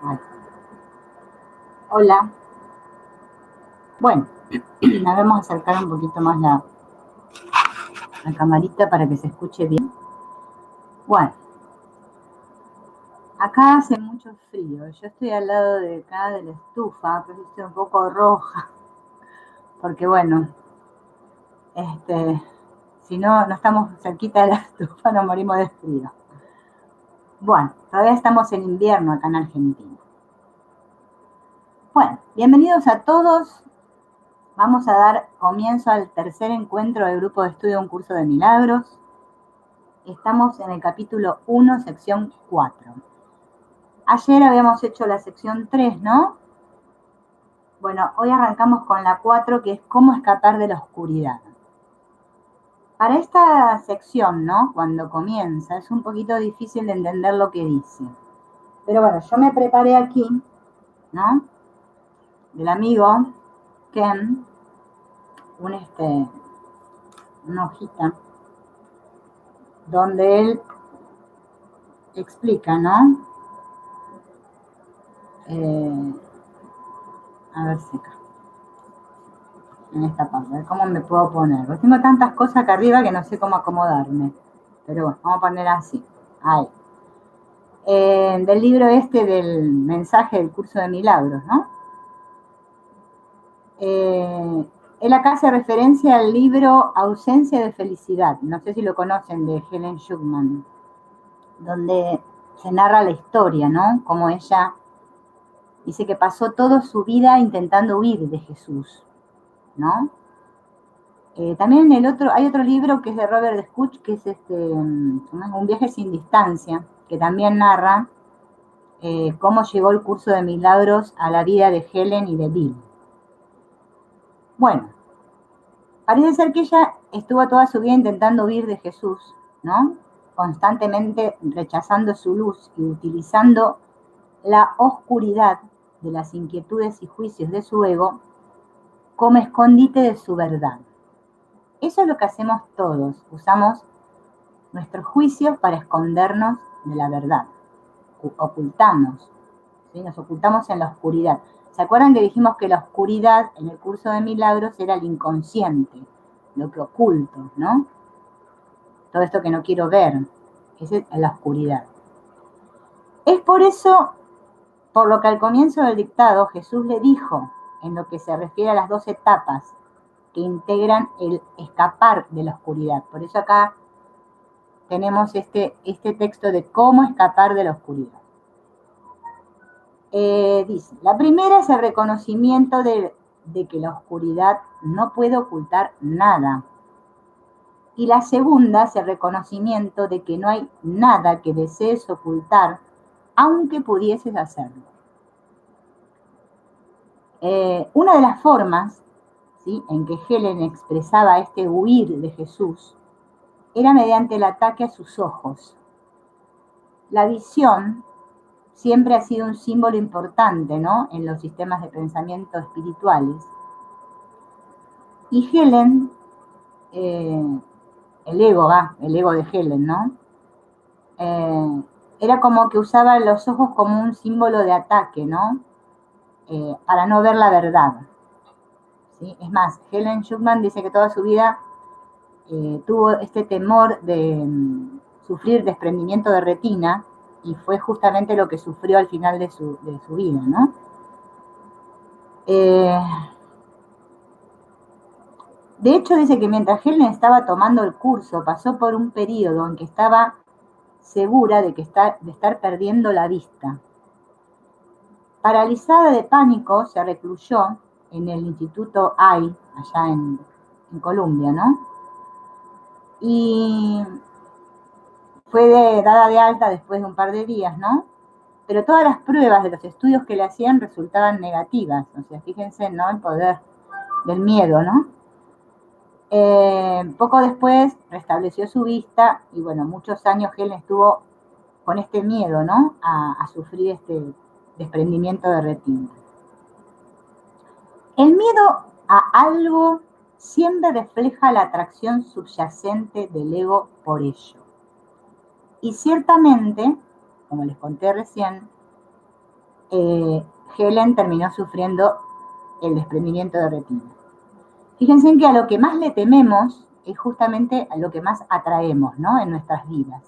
Ay. Hola. Bueno, vamos a acercar un poquito más la camarita para que se escuche bien. Bueno, acá hace mucho frío. Yo estoy al lado de acá de la estufa, pero estoy un poco roja, porque bueno, si no estamos cerquita de la estufa, nos morimos de frío. Bueno, todavía estamos en invierno acá en Argentina. Bueno, bienvenidos a todos. Vamos a dar comienzo al tercer encuentro del grupo de estudio Un Curso de Milagros. Estamos en el capítulo 1, sección 4. Ayer habíamos hecho la sección 3, ¿no? Bueno, hoy arrancamos con la 4, que es cómo escapar de la oscuridad. Para esta sección, ¿no? Cuando comienza, es un poquito difícil de entender lo que dice. Pero bueno, yo me preparé aquí, ¿no? Del amigo Ken, una hojita, donde él explica, ¿no? A ver si acá, en esta parte, ¿cómo me puedo poner? Porque tengo tantas cosas acá arriba que no sé cómo acomodarme. Pero bueno, vamos a poner así. Ahí. Del libro del mensaje del curso de milagros, ¿no? Él acá hace referencia al libro Ausencia de Felicidad. No sé si lo conocen, de Helen Schucman, donde se narra la historia, ¿no? Como ella dice que pasó toda su vida intentando huir de Jesús, ¿no? También hay otro libro que es de Robert Scutch, que es Un viaje sin distancia, que también narra cómo llegó el curso de milagros a la vida de Helen y de Bill. Bueno, parece ser que ella estuvo toda su vida intentando huir de Jesús, ¿no? Constantemente rechazando su luz y utilizando la oscuridad de las inquietudes y juicios de su ego como escondite de su verdad. Eso es lo que hacemos todos, usamos nuestros juicios para escondernos de la verdad, ocultamos, ¿sí? Nos ocultamos en la oscuridad. ¿Se acuerdan que dijimos que la oscuridad en el curso de milagros era el inconsciente, lo que oculto, ¿no? Todo esto que no quiero ver, esa es la oscuridad. Es por eso, por lo que al comienzo del dictado Jesús le dijo, en lo que se refiere a las dos etapas que integran el escapar de la oscuridad. Por eso acá tenemos este texto de cómo escapar de la oscuridad. Dice, la primera es el reconocimiento de que la oscuridad no puede ocultar nada. Y la segunda es el reconocimiento de que no hay nada que desees ocultar, aunque pudieses hacerlo. Una de las formas, ¿sí?, en que Helen expresaba este huir de Jesús era mediante el ataque a sus ojos. La visión siempre ha sido un símbolo importante, ¿no?, en los sistemas de pensamiento espirituales. Y Helen, el ego de Helen, ¿no? Era como que usaba los ojos como un símbolo de ataque, ¿no? Para no ver la verdad, ¿sí? Es más, Helen Schucman dice que toda su vida tuvo este temor de sufrir desprendimiento de retina, y fue justamente lo que sufrió al final de su vida, ¿no? De hecho, dice que mientras Helen estaba tomando el curso, pasó por un periodo en que estaba segura de estar perdiendo la vista. Paralizada de pánico, se recluyó en el Instituto AI, allá en Colombia, ¿no? Y fue dada de alta después de un par de días, ¿no? Pero todas las pruebas de los estudios que le hacían resultaban negativas. O sea, fíjense, ¿no?, el poder del miedo, ¿no? Poco después restableció su vista y bueno, muchos años Helen estuvo con este miedo, ¿no?, a sufrir este desprendimiento de retina. El miedo a algo siempre refleja la atracción subyacente del ego por ello. Y ciertamente, como les conté recién, Helen terminó sufriendo el desprendimiento de retina. Fíjense en que a lo que más le tememos es justamente a lo que más atraemos, ¿no? En nuestras vidas.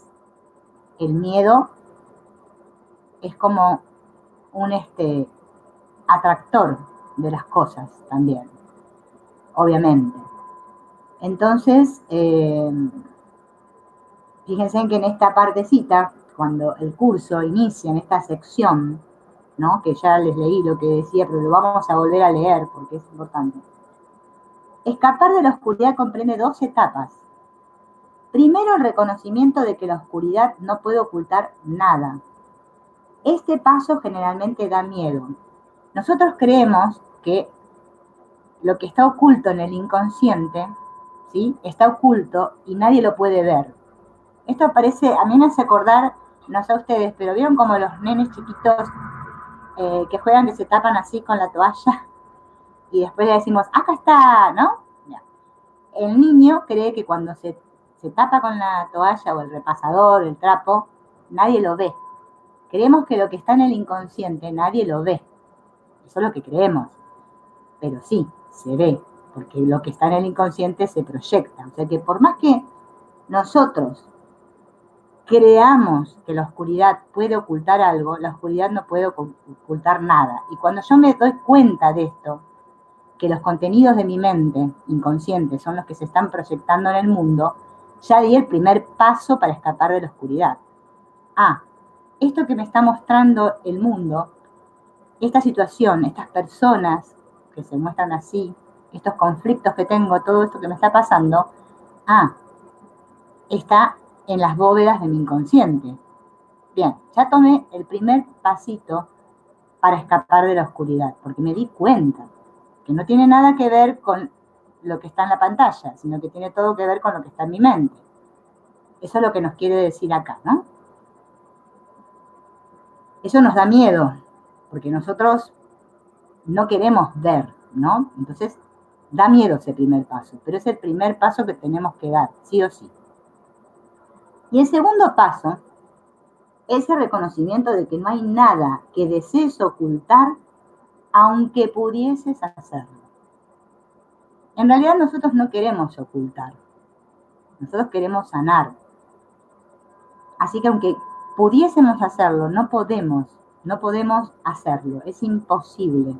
El miedo es como un atractor de las cosas también, obviamente. Entonces, fíjense en que en esta partecita, cuando el curso inicia en esta sección, ¿no? Que ya les leí lo que decía, pero lo vamos a volver a leer porque es importante. Escapar de la oscuridad comprende dos etapas. Primero, el reconocimiento de que la oscuridad no puede ocultar nada. Este paso generalmente da miedo. Nosotros creemos que lo que está oculto en el inconsciente, ¿sí? Está oculto y nadie lo puede ver. Esto parece, a mí me hace acordar, no sé a ustedes, pero vieron como los nenes chiquitos que juegan, que se tapan así con la toalla y después le decimos, acá está, ¿no? Ya. El niño cree que cuando se tapa con la toalla o el repasador, el trapo, nadie lo ve. Creemos que lo que está en el inconsciente nadie lo ve. Eso es lo que creemos. Pero sí, se ve, porque lo que está en el inconsciente se proyecta. O sea que por más que nosotros creamos que la oscuridad puede ocultar algo, la oscuridad no puede ocultar nada. Y cuando yo me doy cuenta de esto, que los contenidos de mi mente inconsciente son los que se están proyectando en el mundo, ya di el primer paso para escapar de la oscuridad. Esto que me está mostrando el mundo, esta situación, estas personas que se muestran así, estos conflictos que tengo, todo esto que me está pasando, está en las bóvedas de mi inconsciente. Bien, ya tomé el primer pasito para escapar de la oscuridad, porque me di cuenta que no tiene nada que ver con lo que está en la pantalla, sino que tiene todo que ver con lo que está en mi mente. Eso es lo que nos quiere decir acá, ¿no? Eso nos da miedo, porque nosotros no queremos ver, ¿no? Entonces, da miedo ese primer paso, pero es el primer paso que tenemos que dar, sí o sí. Y el segundo paso es el reconocimiento de que no hay nada que desees ocultar, aunque pudieses hacerlo. En realidad nosotros no queremos ocultar, nosotros queremos sanar. Así que aunque pudiésemos hacerlo, no podemos hacerlo, es imposible.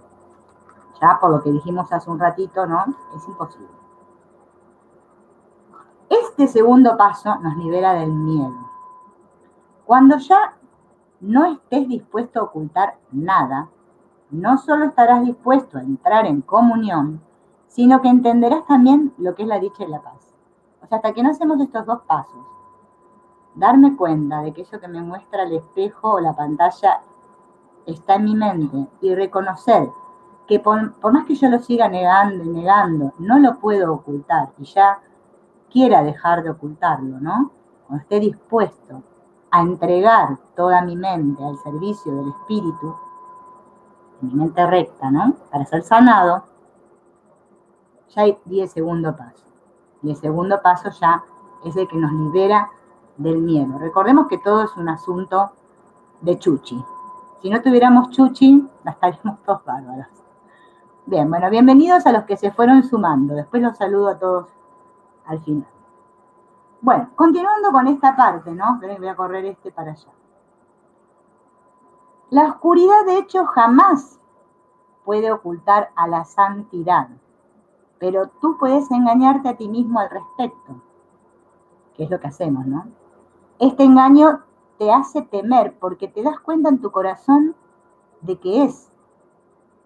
Ya por lo que dijimos hace un ratito, ¿no? Es imposible. Este segundo paso nos libera del miedo. Cuando ya no estés dispuesto a ocultar nada, no solo estarás dispuesto a entrar en comunión, sino que entenderás también lo que es la dicha y la paz. O sea, hasta que no hacemos estos dos pasos, darme cuenta de que eso que me muestra el espejo o la pantalla está en mi mente y reconocer que por más que yo lo siga negando y negando, no lo puedo ocultar y ya quiera dejar de ocultarlo, ¿no? Cuando esté dispuesto a entregar toda mi mente al servicio del espíritu, mi mente recta, ¿no? Para ser sanado, ya di el segundo paso. Y el segundo paso ya es el que nos libera del miedo. Recordemos que todo es un asunto de chuchi. Si no tuviéramos chuchi, estaríamos todos bárbaros. Bien, bueno, bienvenidos a los que se fueron sumando. Después los saludo a todos al final. Bueno, continuando con esta parte, ¿no? Voy a correr para allá. La oscuridad, de hecho, jamás puede ocultar a la santidad, pero tú puedes engañarte a ti mismo al respecto, que es lo que hacemos, ¿no? Este engaño te hace temer porque te das cuenta en tu corazón de que es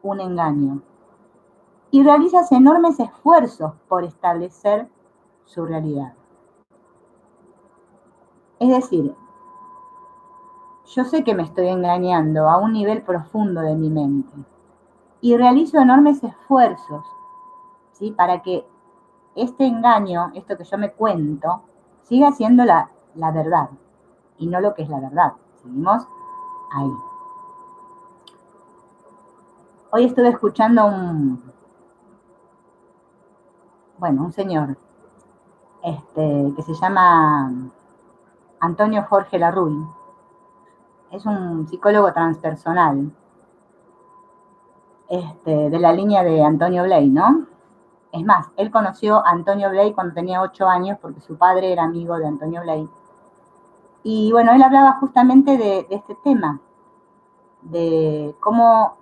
un engaño y realizas enormes esfuerzos por establecer su realidad. Es decir, yo sé que me estoy engañando a un nivel profundo de mi mente y realizo enormes esfuerzos, ¿sí? Para que este engaño, esto que yo me cuento, siga siendo la verdad y no lo que es la verdad. Seguimos ahí. Hoy estuve escuchando un señor que se llama Antonio Jorge Larruy, es un psicólogo transpersonal, de la línea de Antonio Bley, ¿no? Es más, él conoció a Antonio Bley cuando tenía 8 años porque su padre era amigo de Antonio Bley. Y bueno, él hablaba justamente de este tema, de cómo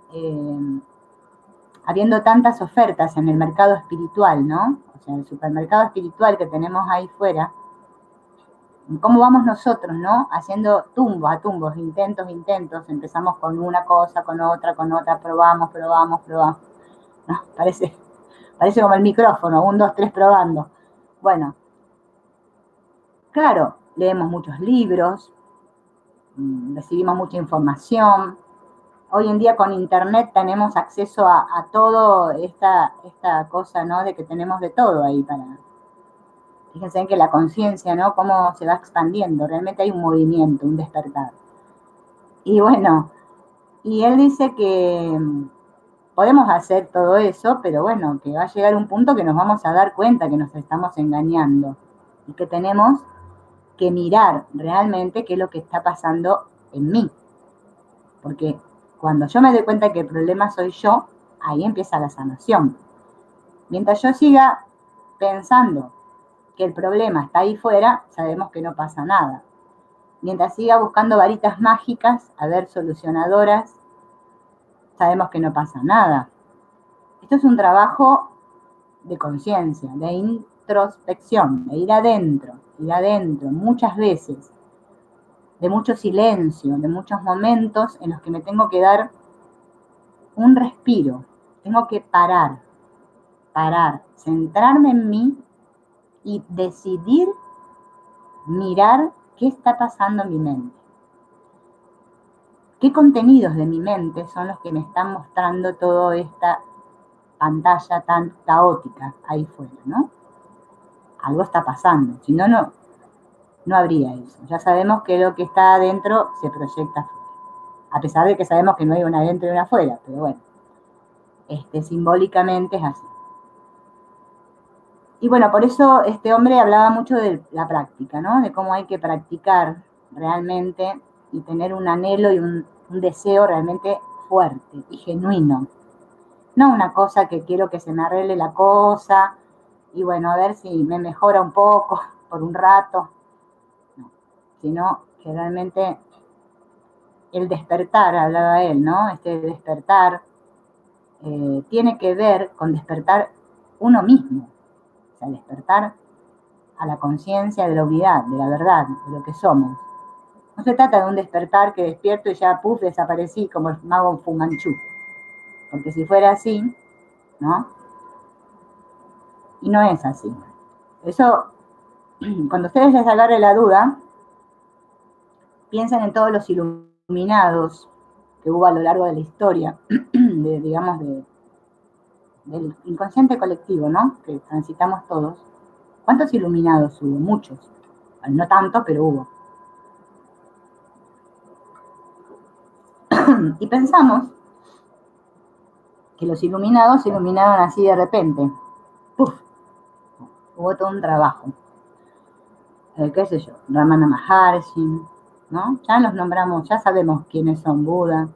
habiendo tantas ofertas en el mercado espiritual, ¿no? O sea, el supermercado espiritual que tenemos ahí fuera, cómo vamos nosotros, ¿no? Haciendo tumbos a tumbos, intentos, empezamos con una cosa, con otra, probamos, ¿no? Parece como el micrófono, 1, 2, 3 probando. Bueno, claro, leemos muchos libros, recibimos mucha información. Hoy en día con internet tenemos acceso a todo esta cosa, ¿no? De que tenemos de todo ahí para... Fíjense en que la conciencia, ¿no? Cómo se va expandiendo. Realmente hay un movimiento, un despertar. Y bueno, y él dice que podemos hacer todo eso, pero bueno, que va a llegar un punto que nos vamos a dar cuenta que nos estamos engañando y que tenemos que mirar realmente qué es lo que está pasando en mí. Porque cuando yo me doy cuenta que el problema soy yo, ahí empieza la sanación. Mientras yo siga pensando que el problema está ahí fuera, sabemos que no pasa nada. Mientras siga buscando varitas mágicas, a ver, solucionadoras, sabemos que no pasa nada. Esto es un trabajo de conciencia, de introspección, de ir adentro, muchas veces, de mucho silencio, de muchos momentos en los que me tengo que dar un respiro, tengo que parar, centrarme en mí y decidir mirar qué está pasando en mi mente. ¿Qué contenidos de mi mente son los que me están mostrando toda esta pantalla tan caótica ahí fuera, ¿no? Algo está pasando, si no, no habría eso. Ya sabemos que lo que está adentro se proyecta afuera, a pesar de que sabemos que no hay una adentro y una afuera, pero bueno, simbólicamente es así. Y bueno, por eso este hombre hablaba mucho de la práctica, ¿no? De cómo hay que practicar realmente y tener un anhelo y un deseo realmente fuerte y genuino. No una cosa que quiero que se me arregle la cosa y bueno, a ver si me mejora un poco por un rato, no, sino que realmente el despertar, hablaba él, ¿no? Este despertar tiene que ver con despertar uno mismo, o sea, despertar a la conciencia de la unidad, de la verdad, de lo que somos. No se trata de un despertar que despierto y ya, puf, desaparecí como el mago Fu Manchu. Porque si fuera así, ¿no? Y no es así. Eso, cuando ustedes les agarre la duda, piensen en todos los iluminados que hubo a lo largo de la historia, digamos, del inconsciente colectivo, ¿no? Que transitamos todos. ¿Cuántos iluminados hubo? Muchos. Bueno, no tanto, pero hubo. Y pensamos que los iluminados se iluminaron así de repente. ¡Puf! Hubo todo un trabajo. ¿Qué sé yo? Ramana Maharshi, ¿no? Ya los nombramos, ya sabemos quiénes son Buda.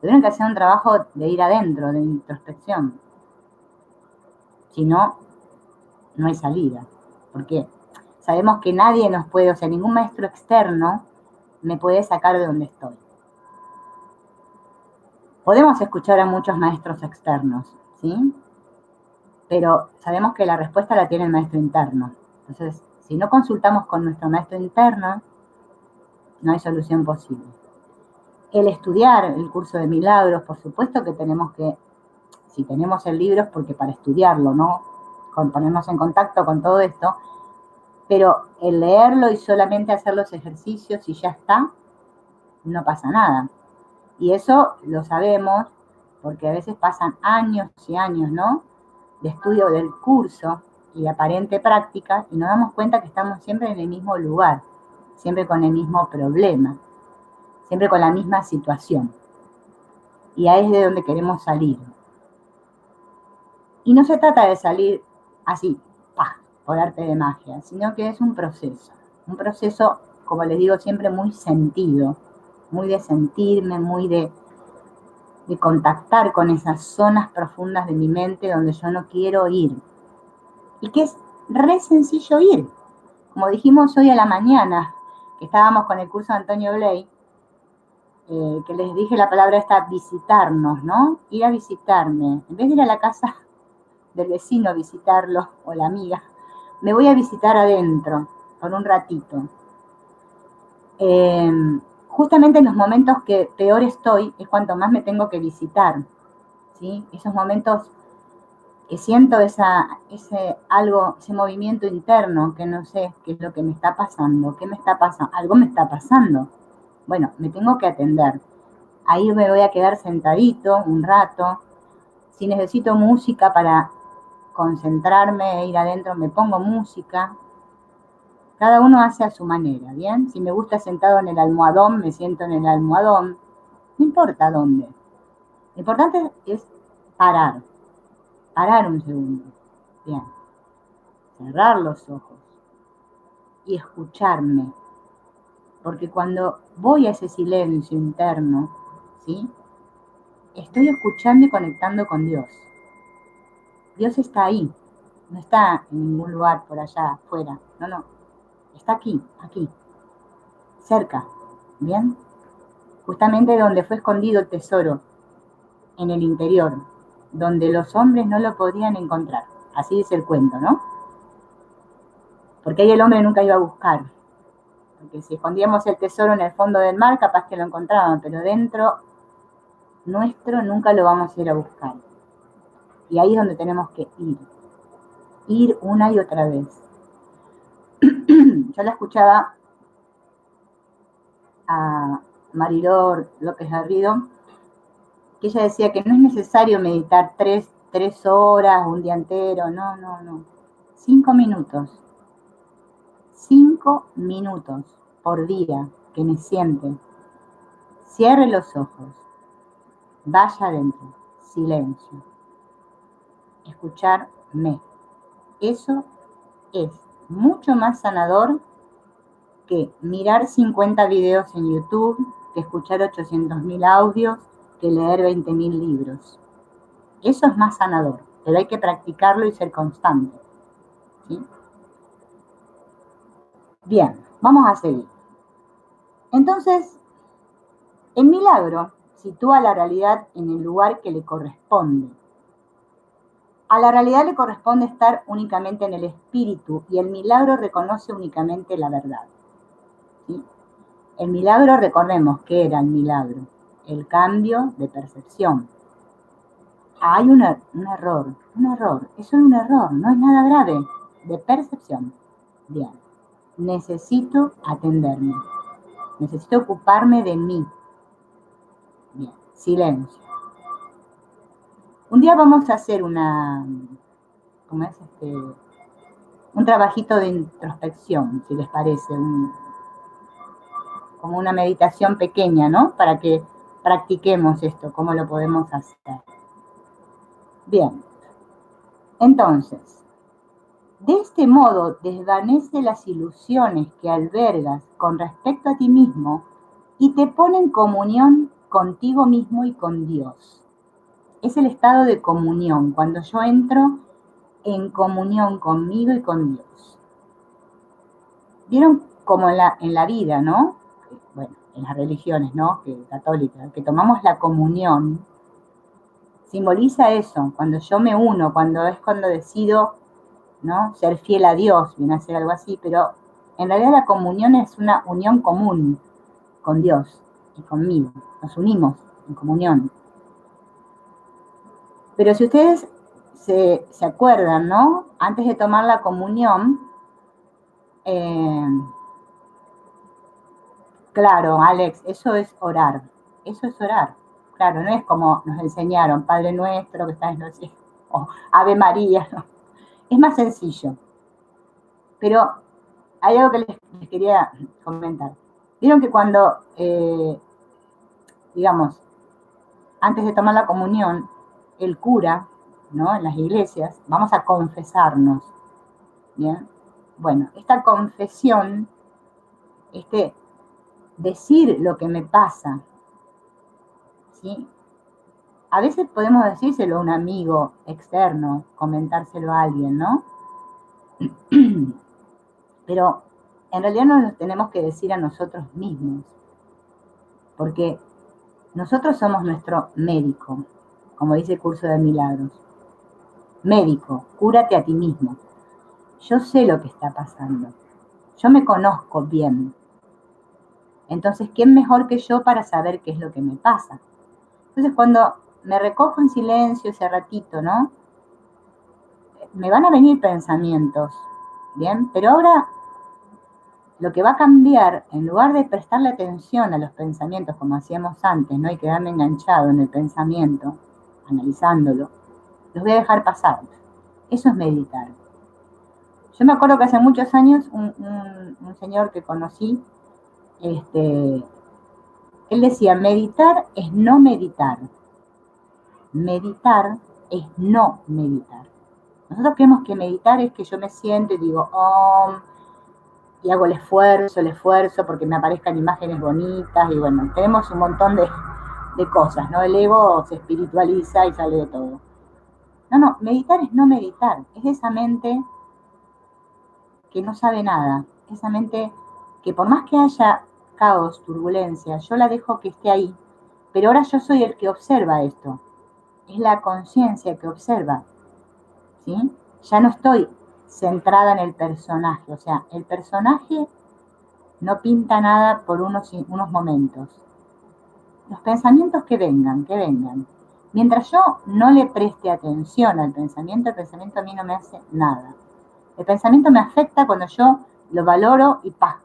Tuvieron que hacer un trabajo de ir adentro, de introspección. Si no, no hay salida. Porque sabemos que nadie nos puede, o sea, ningún maestro externo me puede sacar de donde estoy. Podemos escuchar a muchos maestros externos, ¿sí? Pero sabemos que la respuesta la tiene el maestro interno. Entonces, si no consultamos con nuestro maestro interno, no hay solución posible. El estudiar el curso de milagros, por supuesto que tenemos que, si tenemos el libro es porque para estudiarlo, ¿no? Ponernos en contacto con todo esto, pero el leerlo y solamente hacer los ejercicios y ya está, no pasa nada. Y eso lo sabemos porque a veces pasan años y años, ¿no? De estudio del curso y de aparente práctica y nos damos cuenta que estamos siempre en el mismo lugar, siempre con el mismo problema, siempre con la misma situación. Y ahí es de donde queremos salir. Y no se trata de salir así, ¡pah!, por arte de magia, sino que es un proceso, como les digo siempre, muy sentido, muy de sentirme, muy de contactar con esas zonas profundas de mi mente donde yo no quiero ir. Y que es re sencillo ir. Como dijimos hoy a la mañana, que estábamos con el curso de Antonio Bley, que les dije la palabra esta, visitarnos, ¿no? Ir a visitarme. En vez de ir a la casa del vecino a visitarlo, o la amiga, me voy a visitar adentro, por un ratito. Justamente en los momentos que peor estoy, es cuanto más me tengo que visitar, ¿sí? Esos momentos que siento ese movimiento interno, que no sé qué es lo que me está pasando, qué me está pasando, algo me está pasando. Bueno, me tengo que atender. Ahí me voy a quedar sentadito un rato. Si necesito música para concentrarme e ir adentro, me pongo música. Cada uno hace a su manera, ¿bien? Si me gusta sentado en el almohadón, me siento en el almohadón. No importa dónde. Lo importante es parar. Parar un segundo. Bien. Cerrar los ojos y escucharme. Porque cuando voy a ese silencio interno, ¿sí? Estoy escuchando y conectando con Dios. Dios está ahí, no está en ningún lugar por allá, afuera, no, está aquí, cerca, ¿bien? Justamente donde fue escondido el tesoro, en el interior, donde los hombres no lo podían encontrar. Así dice el cuento, ¿no? Porque ahí el hombre nunca iba a buscar. Porque si escondíamos el tesoro en el fondo del mar, capaz que lo encontraban, pero dentro nuestro nunca lo vamos a ir a buscar. Y ahí es donde tenemos que ir una y otra vez. Yo la escuchaba a Mariló López Garrido, que ella decía que no es necesario meditar tres horas, un día entero, no. 5 minutos. 5 minutos por día que me siente. Cierre los ojos. Vaya adentro. Silencio. Escucharme. Eso es mucho más sanador que mirar 50 videos en YouTube, que escuchar 800.000 audios, que leer 20.000 libros. Eso es más sanador, pero hay que practicarlo y ser constante, ¿sí? Bien, vamos a seguir. Entonces, el milagro sitúa la realidad en el lugar que le corresponde. A la realidad le corresponde estar únicamente en el espíritu y el milagro reconoce únicamente la verdad, ¿sí? El milagro, recordemos que era el milagro, el cambio de percepción. Hay un error, es solo un error, no es nada grave, de percepción. Bien, necesito atenderme, necesito ocuparme de mí. Bien, silencio. Un día vamos a hacer un trabajito de introspección, si les parece, como una meditación pequeña, ¿no? Para que practiquemos esto, cómo lo podemos hacer. Bien, entonces, de este modo desvanece las ilusiones que albergas con respecto a ti mismo y te pone en comunión contigo mismo y con Dios. Es el estado de comunión, cuando yo entro en comunión conmigo y con Dios. ¿Vieron como en la vida, ¿no? Bueno, en las religiones, ¿no? Católicas, que tomamos la comunión, simboliza eso, cuando yo me uno, cuando decido, ¿no? Ser fiel a Dios, viene a ser algo así, pero en realidad la comunión es una unión común con Dios y conmigo, nos unimos en comunión. Pero si ustedes se acuerdan, ¿no? Antes de tomar la comunión, claro, Alex, eso es orar. Claro, no es como nos enseñaron, Padre Nuestro que estás en los cielos, o Ave María, ¿no? Es más sencillo. Pero hay algo que les quería comentar. Vieron que cuando, digamos, antes de tomar la comunión, el cura, ¿no? En las iglesias, vamos a confesarnos, ¿bien? Bueno, esta confesión, decir lo que me pasa, ¿sí? A veces podemos decírselo a un amigo externo, comentárselo a alguien, ¿no? Pero en realidad nos lo tenemos que decir a nosotros mismos, porque nosotros somos nuestro médico, como dice el curso de milagros. Médico, cúrate a ti mismo. Yo sé lo que está pasando. Yo me conozco bien. Entonces, ¿quién mejor que yo para saber qué es lo que me pasa? Entonces, cuando me recojo en silencio ese ratito, ¿no? Me van a venir pensamientos, ¿bien? Pero ahora lo que va a cambiar, en lugar de prestarle atención a los pensamientos como hacíamos antes, ¿no? Y quedarme enganchado en el pensamiento, analizándolo, los voy a dejar pasar. Eso es meditar. Yo me acuerdo que hace muchos años un señor que conocí, él decía, meditar es no meditar. Meditar es no meditar. Nosotros creemos que meditar es que yo me siento y digo, oh, y hago el esfuerzo porque me aparezcan imágenes bonitas y bueno, tenemos un montón de cosas, ¿no? El ego se espiritualiza y sale de todo. No, no, meditar es no meditar, es esa mente que no sabe nada, esa mente que por más que haya caos, turbulencia, yo la dejo que esté ahí, pero ahora yo soy el que observa esto, es la conciencia que observa, ¿sí? Ya no estoy centrada en el personaje, o sea, el personaje no pinta nada por unos momentos. Los pensamientos que vengan, que vengan. Mientras yo no le preste atención al pensamiento, el pensamiento a mí no me hace nada. El pensamiento me afecta cuando yo lo valoro y ¡pah!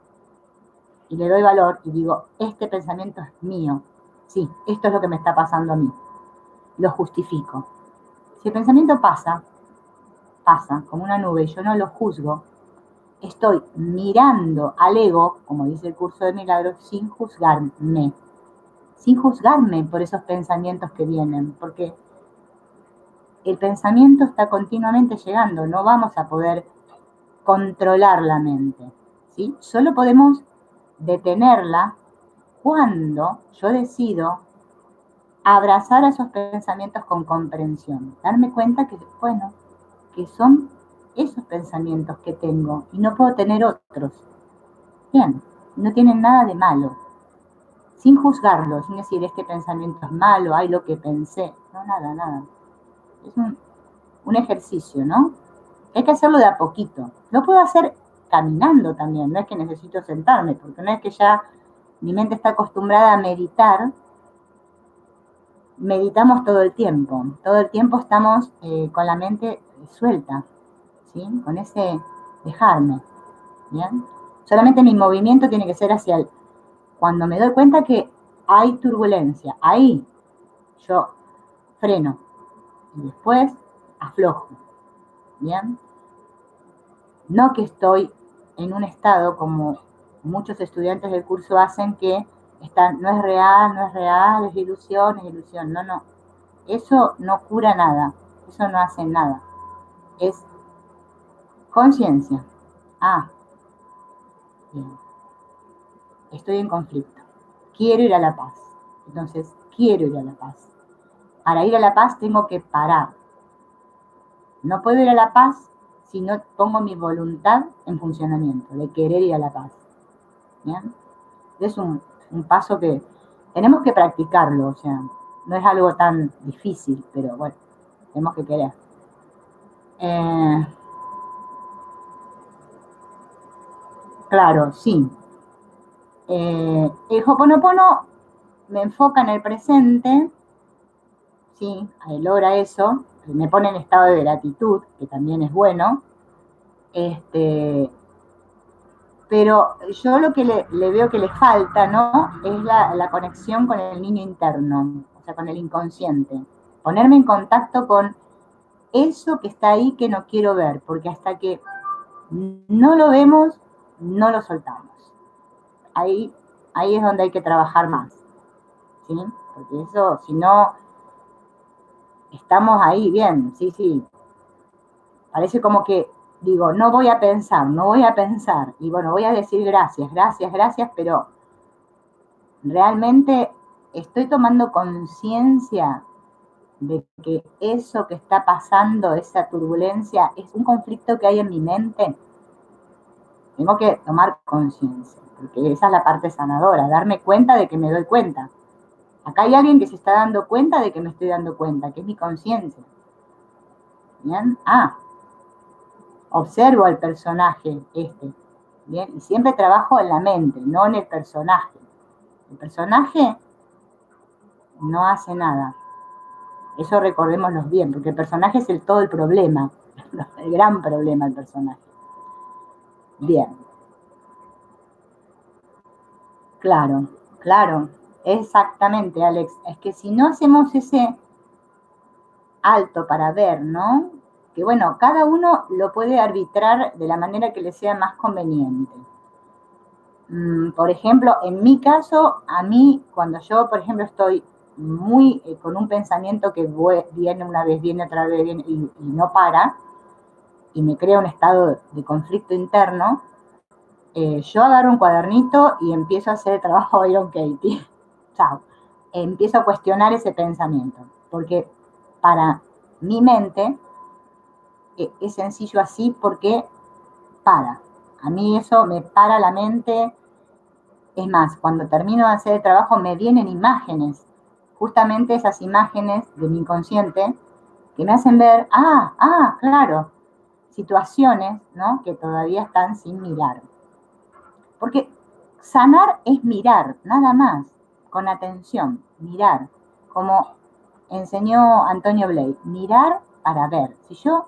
Y le doy valor y digo, este pensamiento es mío. Sí, esto es lo que me está pasando a mí. Lo justifico. Si el pensamiento pasa, pasa como una nube y yo no lo juzgo, estoy mirando al ego, como dice el curso de milagros, sin juzgarme por esos pensamientos que vienen, porque el pensamiento está continuamente llegando, no vamos a poder controlar la mente, ¿sí? Solo podemos detenerla cuando yo decido abrazar a esos pensamientos con comprensión, darme cuenta que, bueno, que son esos pensamientos que tengo y no puedo tener otros. Bien, no tienen nada de malo, sin juzgarlo, sin decir este pensamiento es malo, ay, lo que pensé. No, nada, nada. Es un ejercicio, ¿no? Hay que hacerlo de a poquito. Lo puedo hacer caminando también, no es que necesito sentarme, porque no es que ya mi mente está acostumbrada a meditar, meditamos todo el tiempo estamos con la mente suelta, ¿sí? Con ese dejarme, ¿bien? Solamente mi movimiento tiene que ser hacia el, cuando me doy cuenta que hay turbulencia, ahí yo freno y después aflojo, ¿bien? No que estoy en un estado como muchos estudiantes del curso hacen que no es real, no es real, es ilusión, no, no. Eso no cura nada, eso no hace nada. Es conciencia. Ah, bien, estoy en conflicto. Quiero ir a la paz. Entonces, quiero ir a la paz. Para ir a la paz tengo que parar. No puedo ir a la paz si no pongo mi voluntad en funcionamiento, de querer ir a la paz. ¿Bien? Es un paso que tenemos que practicarlo, o sea, no es algo tan difícil, pero bueno, tenemos que querer. Claro, sí. El Ho'oponopono me enfoca en el presente, sí, logra eso, me pone en estado de gratitud, que también es bueno, pero yo lo que le veo que le falta, ¿no? Es la conexión con el niño interno, o sea, con el inconsciente. Ponerme en contacto con eso que está ahí que no quiero ver, porque hasta que no lo vemos, no lo soltamos. Ahí, ahí es donde hay que trabajar más, ¿sí? Porque eso, si no, estamos ahí bien, sí, sí. Parece como que digo, no voy a pensar, no voy a pensar. Y bueno, voy a decir gracias, gracias, gracias, pero realmente estoy tomando conciencia de que eso que está pasando, esa turbulencia, es un conflicto que hay en mi mente. Tengo que tomar conciencia, porque esa es la parte sanadora, darme cuenta de que me doy cuenta. Acá hay alguien que se está dando cuenta de que me estoy dando cuenta, que es mi conciencia. ¿Bien? Observo al personaje ¿bien? Y siempre trabajo en la mente, no en el personaje. El personaje no hace nada. Eso recordémoslo bien, porque el personaje es todo el problema, el gran problema el personaje. Bien, claro, claro, exactamente, Alex. Es que si no hacemos ese alto para ver, ¿no? Que bueno, cada uno lo puede arbitrar de la manera que le sea más conveniente. Por ejemplo, en mi caso, a mí, cuando yo, por ejemplo, estoy muy con un pensamiento que viene una vez, viene otra vez, viene, y no para, y me crea un estado de conflicto interno, yo agarro un cuadernito y empiezo a hacer el trabajo de Iron Katie. Chao. Empiezo a cuestionar ese pensamiento, porque para mi mente es sencillo así porque para. A mí eso me para la mente. Es más, cuando termino de hacer el trabajo me vienen imágenes, justamente esas imágenes de mi inconsciente que me hacen ver, claro, situaciones, ¿no? Que todavía están sin mirar. Porque sanar es mirar, nada más, con atención, mirar, como enseñó Antonio Blake, mirar para ver. Si yo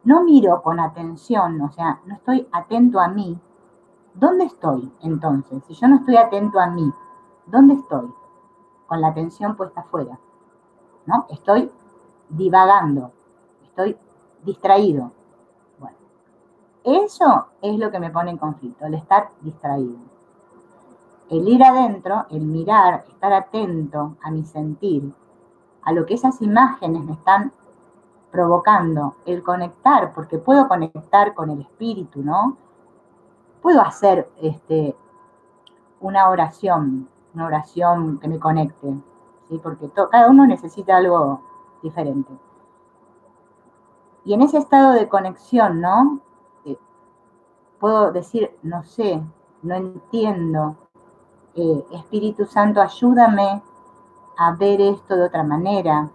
no miro con atención, o sea, no estoy atento a mí, ¿dónde estoy entonces? Si yo no estoy atento a mí, ¿dónde estoy? Con la atención puesta afuera, ¿no? Estoy divagando, estoy distraído. Bueno, eso es lo que me pone en conflicto, el estar distraído. El ir adentro, el mirar, estar atento a mi sentir, a lo que esas imágenes me están provocando, el conectar, porque puedo conectar con el espíritu, ¿no? Puedo hacer una oración que me conecte, ¿sí? Porque cada uno necesita algo diferente. Y en ese estado de conexión, ¿no? Puedo decir, no sé, no entiendo, Espíritu Santo, ayúdame a ver esto de otra manera,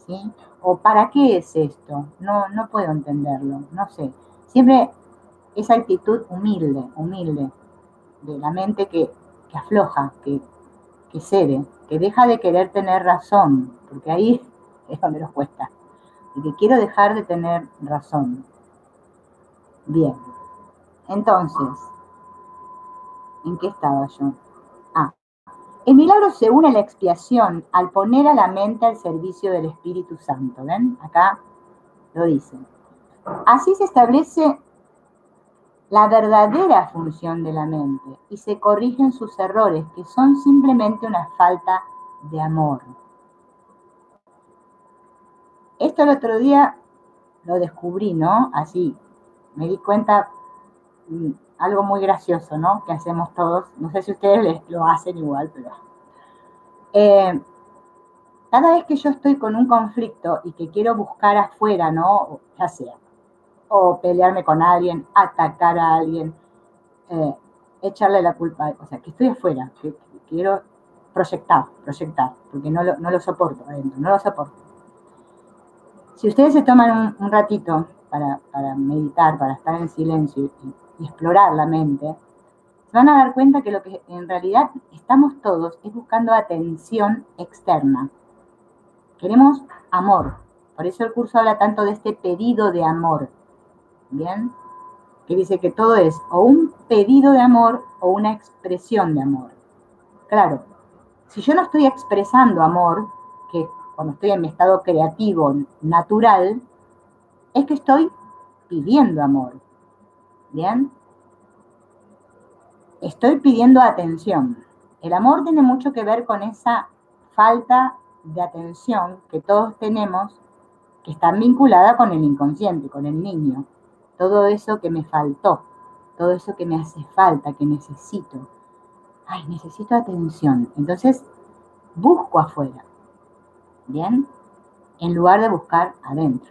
¿sí? O ¿para qué es esto? No puedo entenderlo, no sé. Siempre esa actitud humilde, de la mente que afloja, que cede, que deja de querer tener razón, porque ahí es donde nos cuesta, y que quiero dejar de tener razón. Bien, entonces, ¿en qué estaba yo? Ah, el milagro se une a la expiación al poner a la mente al servicio del Espíritu Santo. ¿Ven? Acá lo dice. Así se establece la verdadera función de la mente y se corrigen sus errores, que son simplemente una falta de amor. Esto el otro día lo descubrí, ¿no? Así, me di cuenta, algo muy gracioso, ¿no? Que hacemos todos. No sé si ustedes lo hacen igual, pero... Eh, cada vez que yo estoy con un conflicto y que quiero buscar afuera, ¿no? Ya sea, o pelearme con alguien, atacar a alguien, echarle la culpa, o sea, que estoy afuera, que quiero proyectar, porque no lo soporto adentro, no lo soporto. Si ustedes se toman un ratito para meditar, para estar en silencio y explorar la mente, se van a dar cuenta que lo que en realidad estamos todos es buscando atención externa. Queremos amor. Por eso el curso habla tanto de este pedido de amor. ¿Bien? Que dice que todo es o un pedido de amor o una expresión de amor. Claro, si yo no estoy expresando amor, que cuando estoy en mi estado creativo natural, es que estoy pidiendo amor. ¿Bien? Estoy pidiendo atención. El amor tiene mucho que ver con esa falta de atención que todos tenemos, que está vinculada con el inconsciente, con el niño. Todo eso que me faltó, todo eso que me hace falta, que necesito. ay, necesito atención. Entonces busco afuera, ¿bien? En lugar de buscar adentro.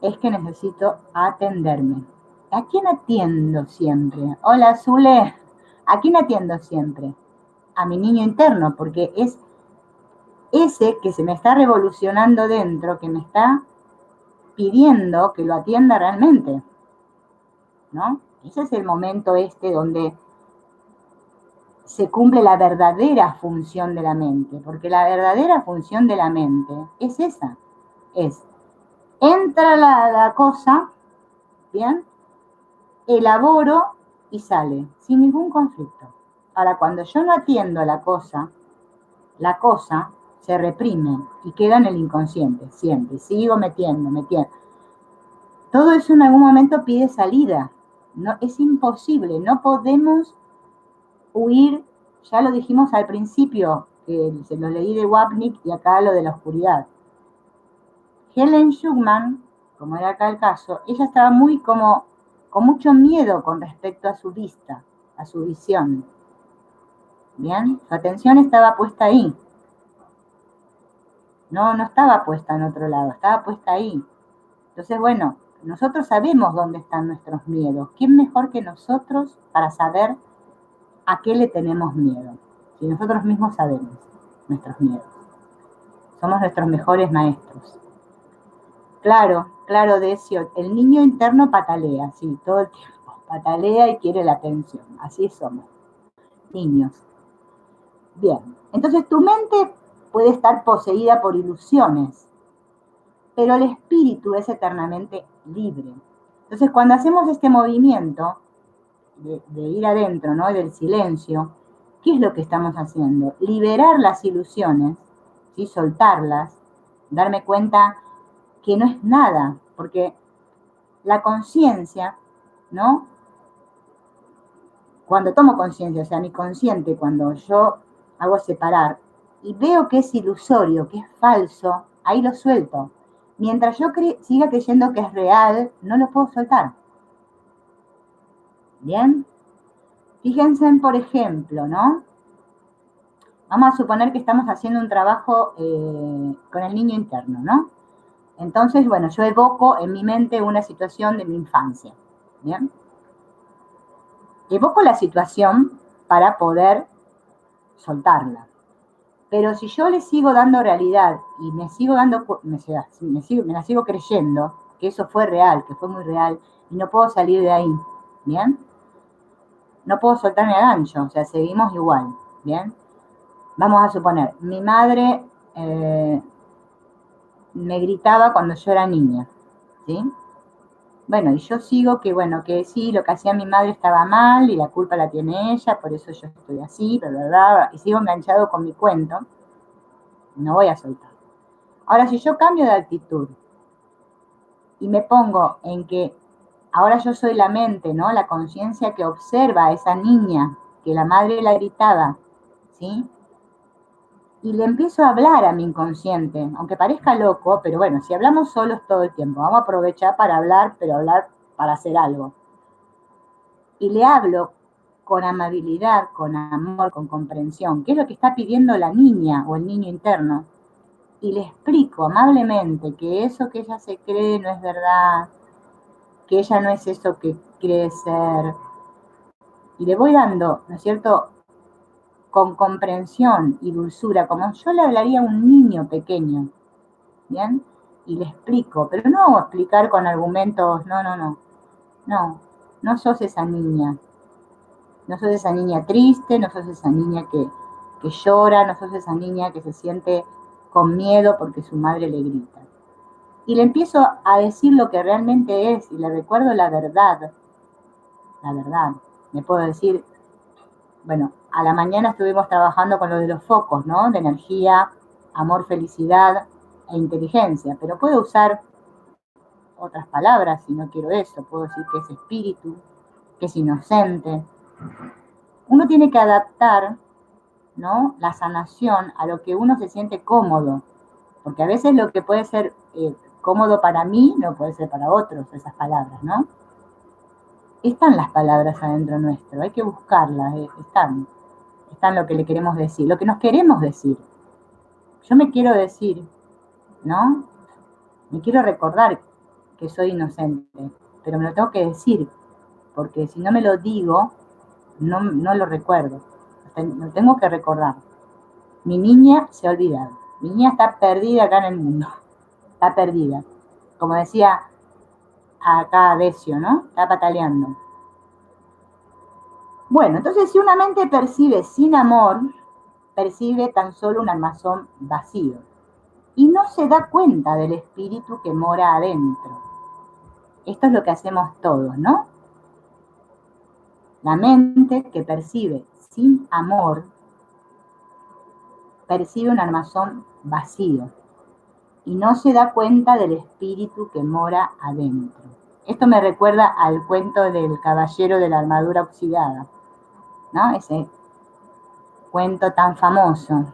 Es que necesito atenderme. ¿A quién atiendo siempre? Hola, Zule. ¿A quién atiendo siempre? A mi niño interno, porque es ese que se me está revolucionando dentro, que me está pidiendo que lo atienda realmente, ¿no? Ese es el momento donde se cumple la verdadera función de la mente, porque la verdadera función de la mente es esa, es, entra la cosa, ¿bien? Elaboro y sale, sin ningún conflicto. Ahora, cuando yo no atiendo a la cosa se reprime y queda en el inconsciente, siempre, sigo metiendo. Todo eso en algún momento pide salida, no, es imposible, no podemos huir, ya lo dijimos al principio, que se lo leí de Wapnick y acá lo de la oscuridad. Helen Schumann, como era acá el caso, ella estaba con mucho miedo con respecto a su vista, a su visión. Bien, su atención estaba puesta ahí. No estaba puesta en otro lado, estaba puesta ahí. Entonces, bueno, nosotros sabemos dónde están nuestros miedos. ¿Quién mejor que nosotros para saber a qué le tenemos miedo? Si nosotros mismos sabemos nuestros miedos. Somos nuestros mejores maestros. Claro, Decio, el niño interno patalea, sí, todo el tiempo. Patalea y quiere la atención. Así somos, niños. Bien, entonces tu mente puede estar poseída por ilusiones, pero el espíritu es eternamente libre. Entonces, cuando hacemos este movimiento de ir adentro, ¿no? Del silencio, ¿qué es lo que estamos haciendo? Liberar las ilusiones, ¿sí? Soltarlas, darme cuenta que no es nada, porque la conciencia, ¿no? Cuando tomo conciencia, o sea, mi consciente, cuando yo hago separar y veo que es ilusorio, que es falso, ahí lo suelto. Mientras yo siga creyendo que es real, no lo puedo soltar. ¿Bien? Fíjense, por ejemplo, ¿no? Vamos a suponer que estamos haciendo un trabajo con el niño interno, ¿no? Entonces, bueno, yo evoco en mi mente una situación de mi infancia, ¿bien? Evoco la situación para poder soltarla. Pero si yo le sigo dando realidad y me la sigo creyendo, que eso fue real, que fue muy real, y no puedo salir de ahí, ¿bien? No puedo soltarme a gancho, o sea, seguimos igual, ¿bien? Vamos a suponer, mi madre me gritaba cuando yo era niña, ¿sí? Bueno, y yo sigo que sí, lo que hacía mi madre estaba mal y la culpa la tiene ella, por eso yo estoy así, bla, bla, bla, y sigo enganchado con mi cuento, no voy a soltar. Ahora, si yo cambio de actitud y me pongo en que ahora yo soy la mente, ¿no? La conciencia que observa a esa niña que la madre la gritaba, ¿sí? Y le empiezo a hablar a mi inconsciente, aunque parezca loco, pero bueno, si hablamos solos todo el tiempo, vamos a aprovechar para hablar, pero hablar para hacer algo. Y le hablo con amabilidad, con amor, con comprensión, qué es lo que está pidiendo la niña o el niño interno. Y le explico amablemente que eso que ella se cree no es verdad, que ella no es eso que cree ser. Y le voy dando, ¿no es cierto?, con comprensión y dulzura, como yo le hablaría a un niño pequeño, ¿bien? Y le explico, pero no explicar con argumentos, no sos esa niña. No sos esa niña triste, no sos esa niña que llora, no sos esa niña que se siente con miedo porque su madre le grita. Y le empiezo a decir lo que realmente es y le recuerdo la verdad. La verdad. Me puedo decir, bueno, a la mañana estuvimos trabajando con lo de los focos, ¿no? De energía, amor, felicidad e inteligencia, pero puedo usar otras palabras si no quiero eso. Puedo decir que es espíritu, que es inocente. Uno tiene que adaptar, ¿no?, la sanación a lo que uno se siente cómodo, porque a veces lo que puede ser cómodo para mí no puede ser para otros, esas palabras, ¿no? Están las palabras adentro nuestro, hay que buscarlas, están lo que le queremos decir, lo que nos queremos decir. Yo me quiero decir, ¿no? Me quiero recordar que soy inocente, pero me lo tengo que decir, porque si no me lo digo, no lo recuerdo. Lo tengo que recordar. Mi niña se ha olvidado. Mi niña está perdida acá en el mundo. Está perdida. Como decía acá Decio, ¿no? Está pataleando. Bueno, entonces si una mente percibe sin amor, percibe tan solo un armazón vacío y no se da cuenta del espíritu que mora adentro. Esto es lo que hacemos todos, ¿no? La mente que percibe sin amor percibe un armazón vacío y no se da cuenta del espíritu que mora adentro. Esto me recuerda al cuento del caballero de la armadura oxidada, ¿no? Ese cuento tan famoso,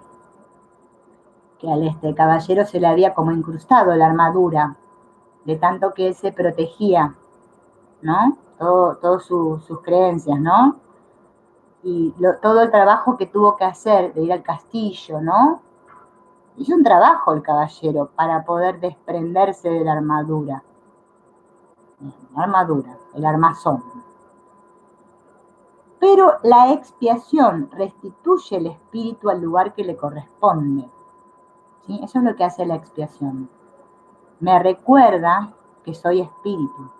que al caballero se le había como incrustado la armadura, de tanto que él se protegía, ¿no? Todas sus creencias, ¿no? Y todo el trabajo que tuvo que hacer de ir al castillo, ¿no? Hizo un trabajo el caballero para poder desprenderse de la armadura. La armadura, el armazón. Pero la expiación restituye el espíritu al lugar que le corresponde. ¿Sí? Eso es lo que hace la expiación. Me recuerda que soy espíritu,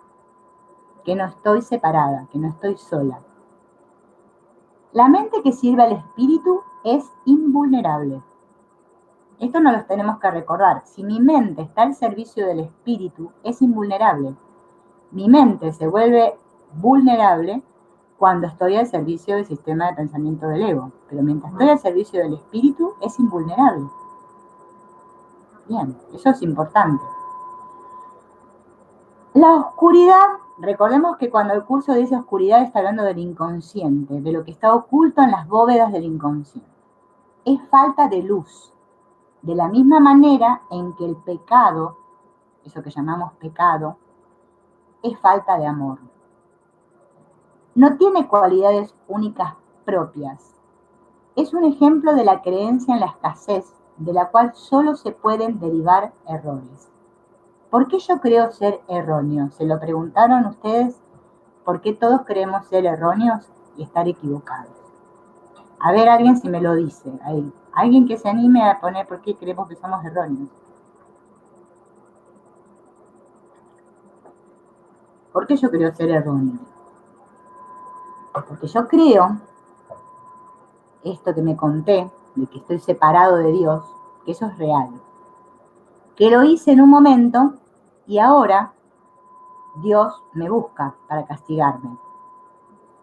que no estoy separada, que no estoy sola. La mente que sirve al espíritu es invulnerable. Esto nos lo tenemos que recordar. Si mi mente está al servicio del espíritu, es invulnerable. Mi mente se vuelve vulnerable cuando estoy al servicio del sistema de pensamiento del ego. Pero mientras estoy al servicio del espíritu, es invulnerable. Bien, eso es importante. La oscuridad, recordemos que cuando el curso dice oscuridad está hablando del inconsciente, de lo que está oculto en las bóvedas del inconsciente. Es falta de luz. De la misma manera en que el pecado, eso que llamamos pecado, es falta de amor. No tiene cualidades únicas propias. Es un ejemplo de la creencia en la escasez, de la cual solo se pueden derivar errores. ¿Por qué yo creo ser erróneo? ¿Se lo preguntaron ustedes? ¿Por qué todos creemos ser erróneos y estar equivocados? A ver, alguien si me lo dice. Ahí. Alguien que se anime a poner por qué creemos que somos erróneos. ¿Por qué yo creo ser erróneo? Porque yo creo, esto que me conté, de que estoy separado de Dios, que eso es real. Que lo hice en un momento y ahora Dios me busca para castigarme.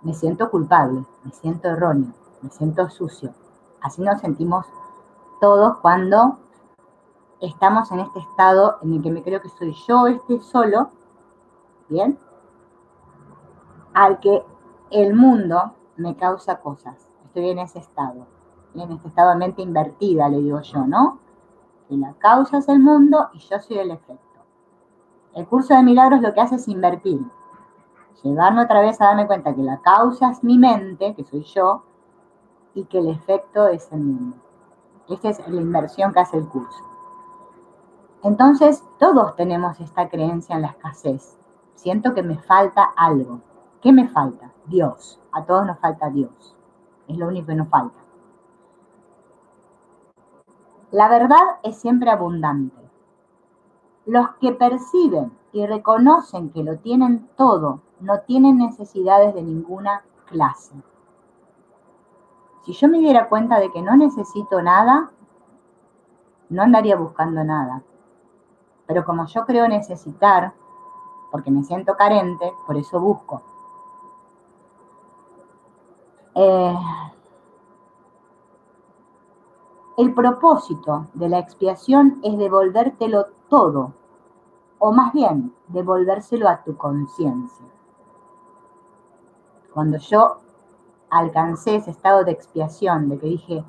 Me siento culpable, me siento erróneo, me siento sucio. Así nos sentimos todos cuando estamos en este estado en el que me creo que soy yo solo, ¿bien? Al que el mundo me causa cosas. Estoy en ese estado, en este estado de mente invertida, le digo yo, ¿no? Que la causa es el mundo y yo soy el efecto. El curso de milagros lo que hace es invertir. Llevarme otra vez a darme cuenta que la causa es mi mente, que soy yo, y que el efecto es el mundo. Esta es la inversión que hace el curso. Entonces, todos tenemos esta creencia en la escasez. Siento que me falta algo. ¿Qué me falta? Dios. A todos nos falta Dios. Es lo único que nos falta. La verdad es siempre abundante. Los que perciben y reconocen que lo tienen todo, no tienen necesidades de ninguna clase. Si yo me diera cuenta de que no necesito nada, no andaría buscando nada. Pero como yo creo necesitar, porque me siento carente, por eso busco. El propósito de la expiación es devolvértelo todo, o más bien, devolvérselo a tu conciencia. Cuando yo alcancé ese estado de expiación, de que dije,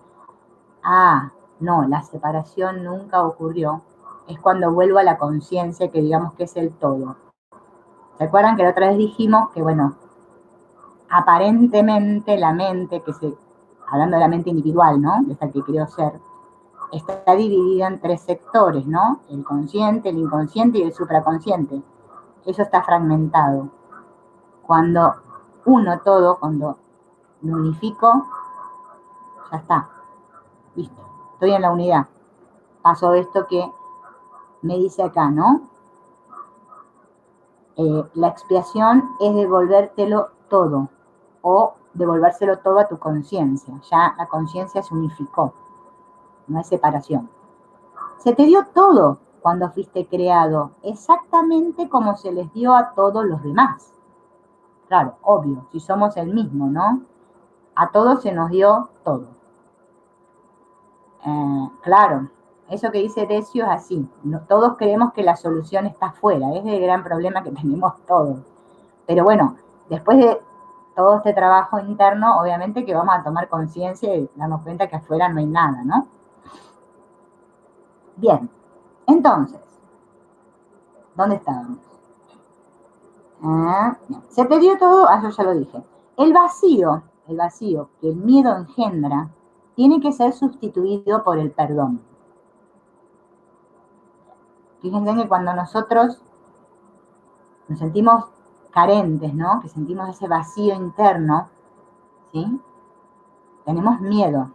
no, la separación nunca ocurrió, es cuando vuelvo a la conciencia que digamos que es el todo. ¿Se acuerdan que la otra vez dijimos que, bueno, aparentemente la mente, hablando de la mente individual, ¿no? Esta que creo ser, está dividida en tres sectores, ¿no? El consciente, el inconsciente y el supraconsciente. Eso está fragmentado. Cuando cuando me unifico, ya está, listo, estoy en la unidad. Pasó esto que me dice acá, ¿no? La expiación es devolvértelo todo o devolvérselo todo a tu conciencia. Ya la conciencia se unificó, no hay separación. Se te dio todo cuando fuiste creado, exactamente como se les dio a todos los demás. Claro, obvio, si somos el mismo, ¿no? A todos se nos dio todo. Claro, eso que dice Decio es así. No, todos creemos que la solución está afuera, es el gran problema que tenemos todos. Pero bueno, después de todo este trabajo interno, obviamente que vamos a tomar conciencia y darnos cuenta que afuera no hay nada, ¿no? Bien, entonces, ¿dónde estábamos? Se te dio todo, yo ya lo dije. El vacío que el miedo engendra, tiene que ser sustituido por el perdón. Fíjense que cuando nosotros nos sentimos carentes, ¿no? Que sentimos ese vacío interno, ¿sí? Tenemos miedo.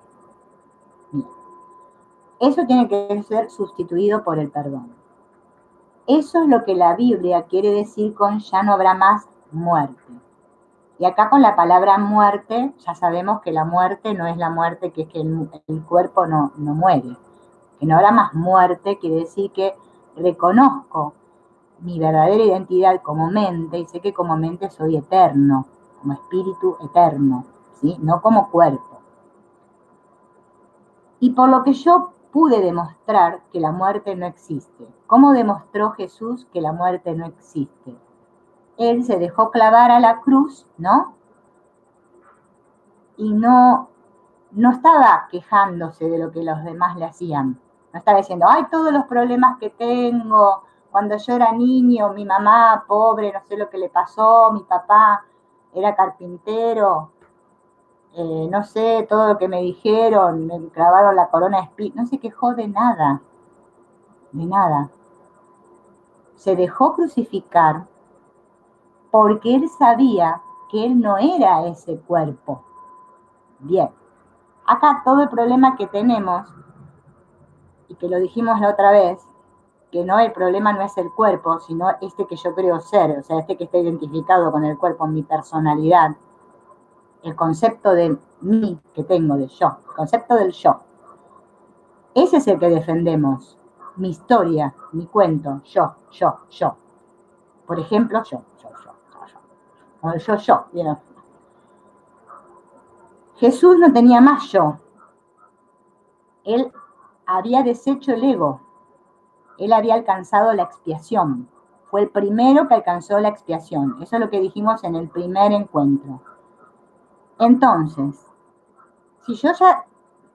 Eso tiene que ser sustituido por el perdón. Eso es lo que la Biblia quiere decir con ya no habrá más muerte. Y acá con la palabra muerte, ya sabemos que la muerte no es la muerte que es que el cuerpo no muere. Que no habrá más muerte quiere decir que reconozco mi verdadera identidad como mente y sé que como mente soy eterno, como espíritu eterno, ¿sí? No como cuerpo. Y por lo que yo pude demostrar que la muerte no existe. ¿Cómo demostró Jesús que la muerte no existe? Él se dejó clavar a la cruz, ¿no? Y no estaba quejándose de lo que los demás le hacían. No estaba diciendo, ay, todos los problemas que tengo, cuando yo era niño, mi mamá, pobre, no sé lo que le pasó, mi papá era carpintero, no sé, todo lo que me dijeron, me clavaron la corona de espinas, no se quejó de nada, de nada. Se dejó crucificar porque él sabía que él no era ese cuerpo. Bien, acá todo el problema que tenemos, y que lo dijimos la otra vez, que no, el problema no es el cuerpo, sino este que yo creo ser, o sea, este que está identificado con el cuerpo, mi personalidad, el concepto de mí que tengo, de yo, el concepto del yo. Ese es el que defendemos. Mi historia, mi cuento, yo. Por ejemplo, yo. O el yo, ¿vieron? Jesús no tenía más yo. Él había deshecho el ego. Él había alcanzado la expiación. Fue el primero que alcanzó la expiación. Eso es lo que dijimos en el primer encuentro. Entonces, si yo ya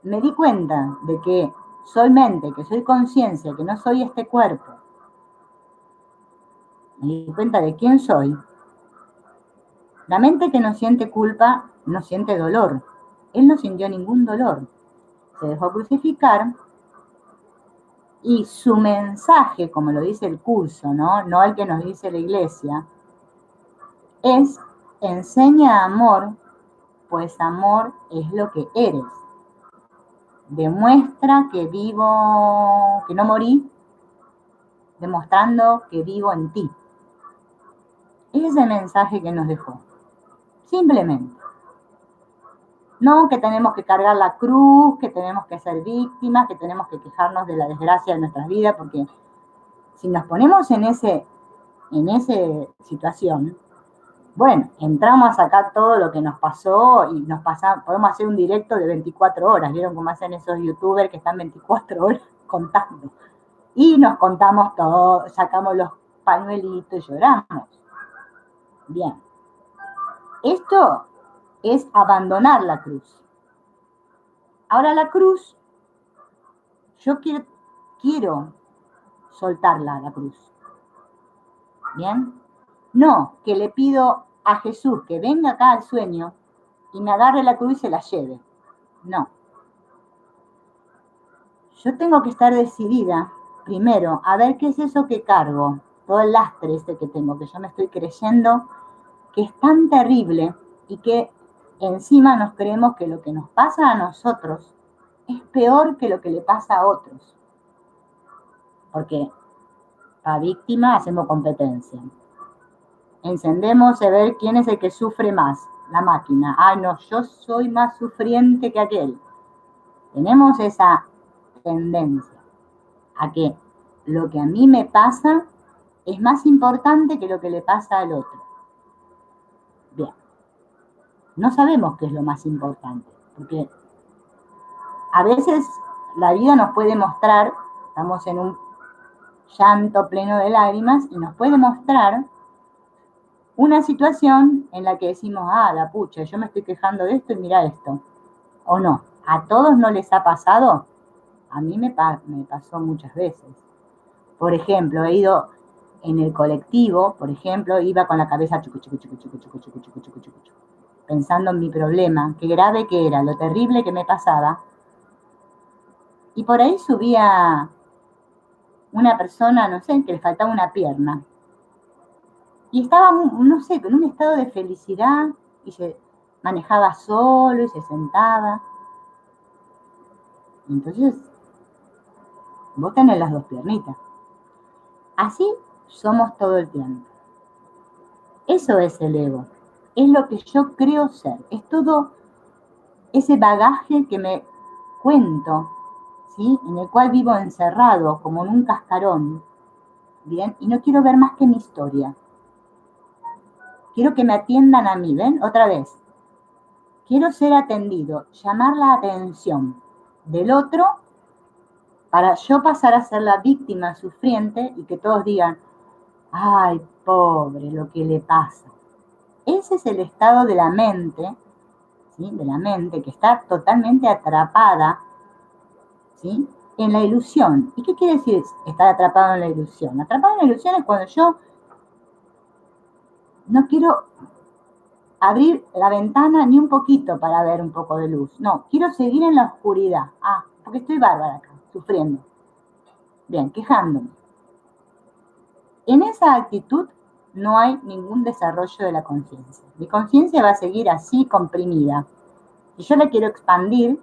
me di cuenta de que soy mente, que soy conciencia, que no soy este cuerpo, me di cuenta de quién soy, la mente que no siente culpa no siente dolor. Él no sintió ningún dolor. Se dejó crucificar y su mensaje, como lo dice el curso, no el que nos dice la iglesia, es enseña amor, pues amor es lo que eres. Demuestra que vivo, que no morí, demostrando que vivo en ti. Ese mensaje que nos dejó. Simplemente. No que tenemos que cargar la cruz, que tenemos que ser víctimas, que tenemos que quejarnos de la desgracia de nuestras vidas, porque si nos ponemos en esa situación, bueno, entramos a sacar todo lo que nos pasó y podemos hacer un directo de 24 horas. ¿Vieron cómo hacen esos youtubers que están 24 horas contando? Y nos contamos todo, sacamos los pañuelitos y lloramos. Bien. Esto es abandonar la cruz. Ahora la cruz, yo quiero soltarla, la cruz. ¿Bien? No, que le pido a Jesús que venga acá al sueño y me agarre la cruz y se la lleve. No. Yo tengo que estar decidida, primero, a ver qué es eso que cargo, todo el lastre este que tengo, que yo me estoy creyendo que es tan terrible y que encima nos creemos que lo que nos pasa a nosotros es peor que lo que le pasa a otros. Porque para víctima hacemos competencia. Encendemos a ver quién es el que sufre más, la máquina. Ah, no, yo soy más sufriente que aquel. Tenemos esa tendencia a que lo que a mí me pasa es más importante que lo que le pasa al otro. Bien, no sabemos qué es lo más importante, porque a veces la vida nos puede mostrar, estamos en un llanto pleno de lágrimas, y nos puede mostrar una situación en la que decimos, ah, la pucha, yo me estoy quejando de esto y mira esto. O no, a todos no les ha pasado, a mí me pasó muchas veces. Por ejemplo, he ido en el colectivo, por ejemplo, iba con la cabeza chucu, chucu, chucu, chucu, chucu, chucu, chucu, chucu, chucu, chucu, pensando en mi problema, qué grave que era, lo terrible que me pasaba. Y por ahí subía una persona, no sé, que le faltaba una pierna. Y estaba, no sé, en un estado de felicidad y se manejaba solo y se sentaba. Y entonces, vos tenés las dos piernitas. Así somos todo el tiempo. Eso es el ego. Es lo que yo creo ser. Es todo ese bagaje que me cuento, ¿sí? En el cual vivo encerrado como en un cascarón, ¿bien? Y no quiero ver más que mi historia. Quiero que me atiendan a mí, ¿ven? Otra vez. Quiero ser atendido, llamar la atención del otro para yo pasar a ser la víctima sufriente y que todos digan, ay, pobre, lo que le pasa. Ese es el estado de la mente, ¿sí? De la mente que está totalmente atrapada, ¿sí? En la ilusión. ¿Y qué quiere decir estar atrapado en la ilusión? Atrapado en la ilusión es cuando yo no quiero abrir la ventana ni un poquito para ver un poco de luz. No, quiero seguir en la oscuridad. Ah, porque estoy bárbara acá, sufriendo. Bien, quejándome. En esa actitud no hay ningún desarrollo de la conciencia. Mi conciencia va a seguir así comprimida. Si yo la quiero expandir,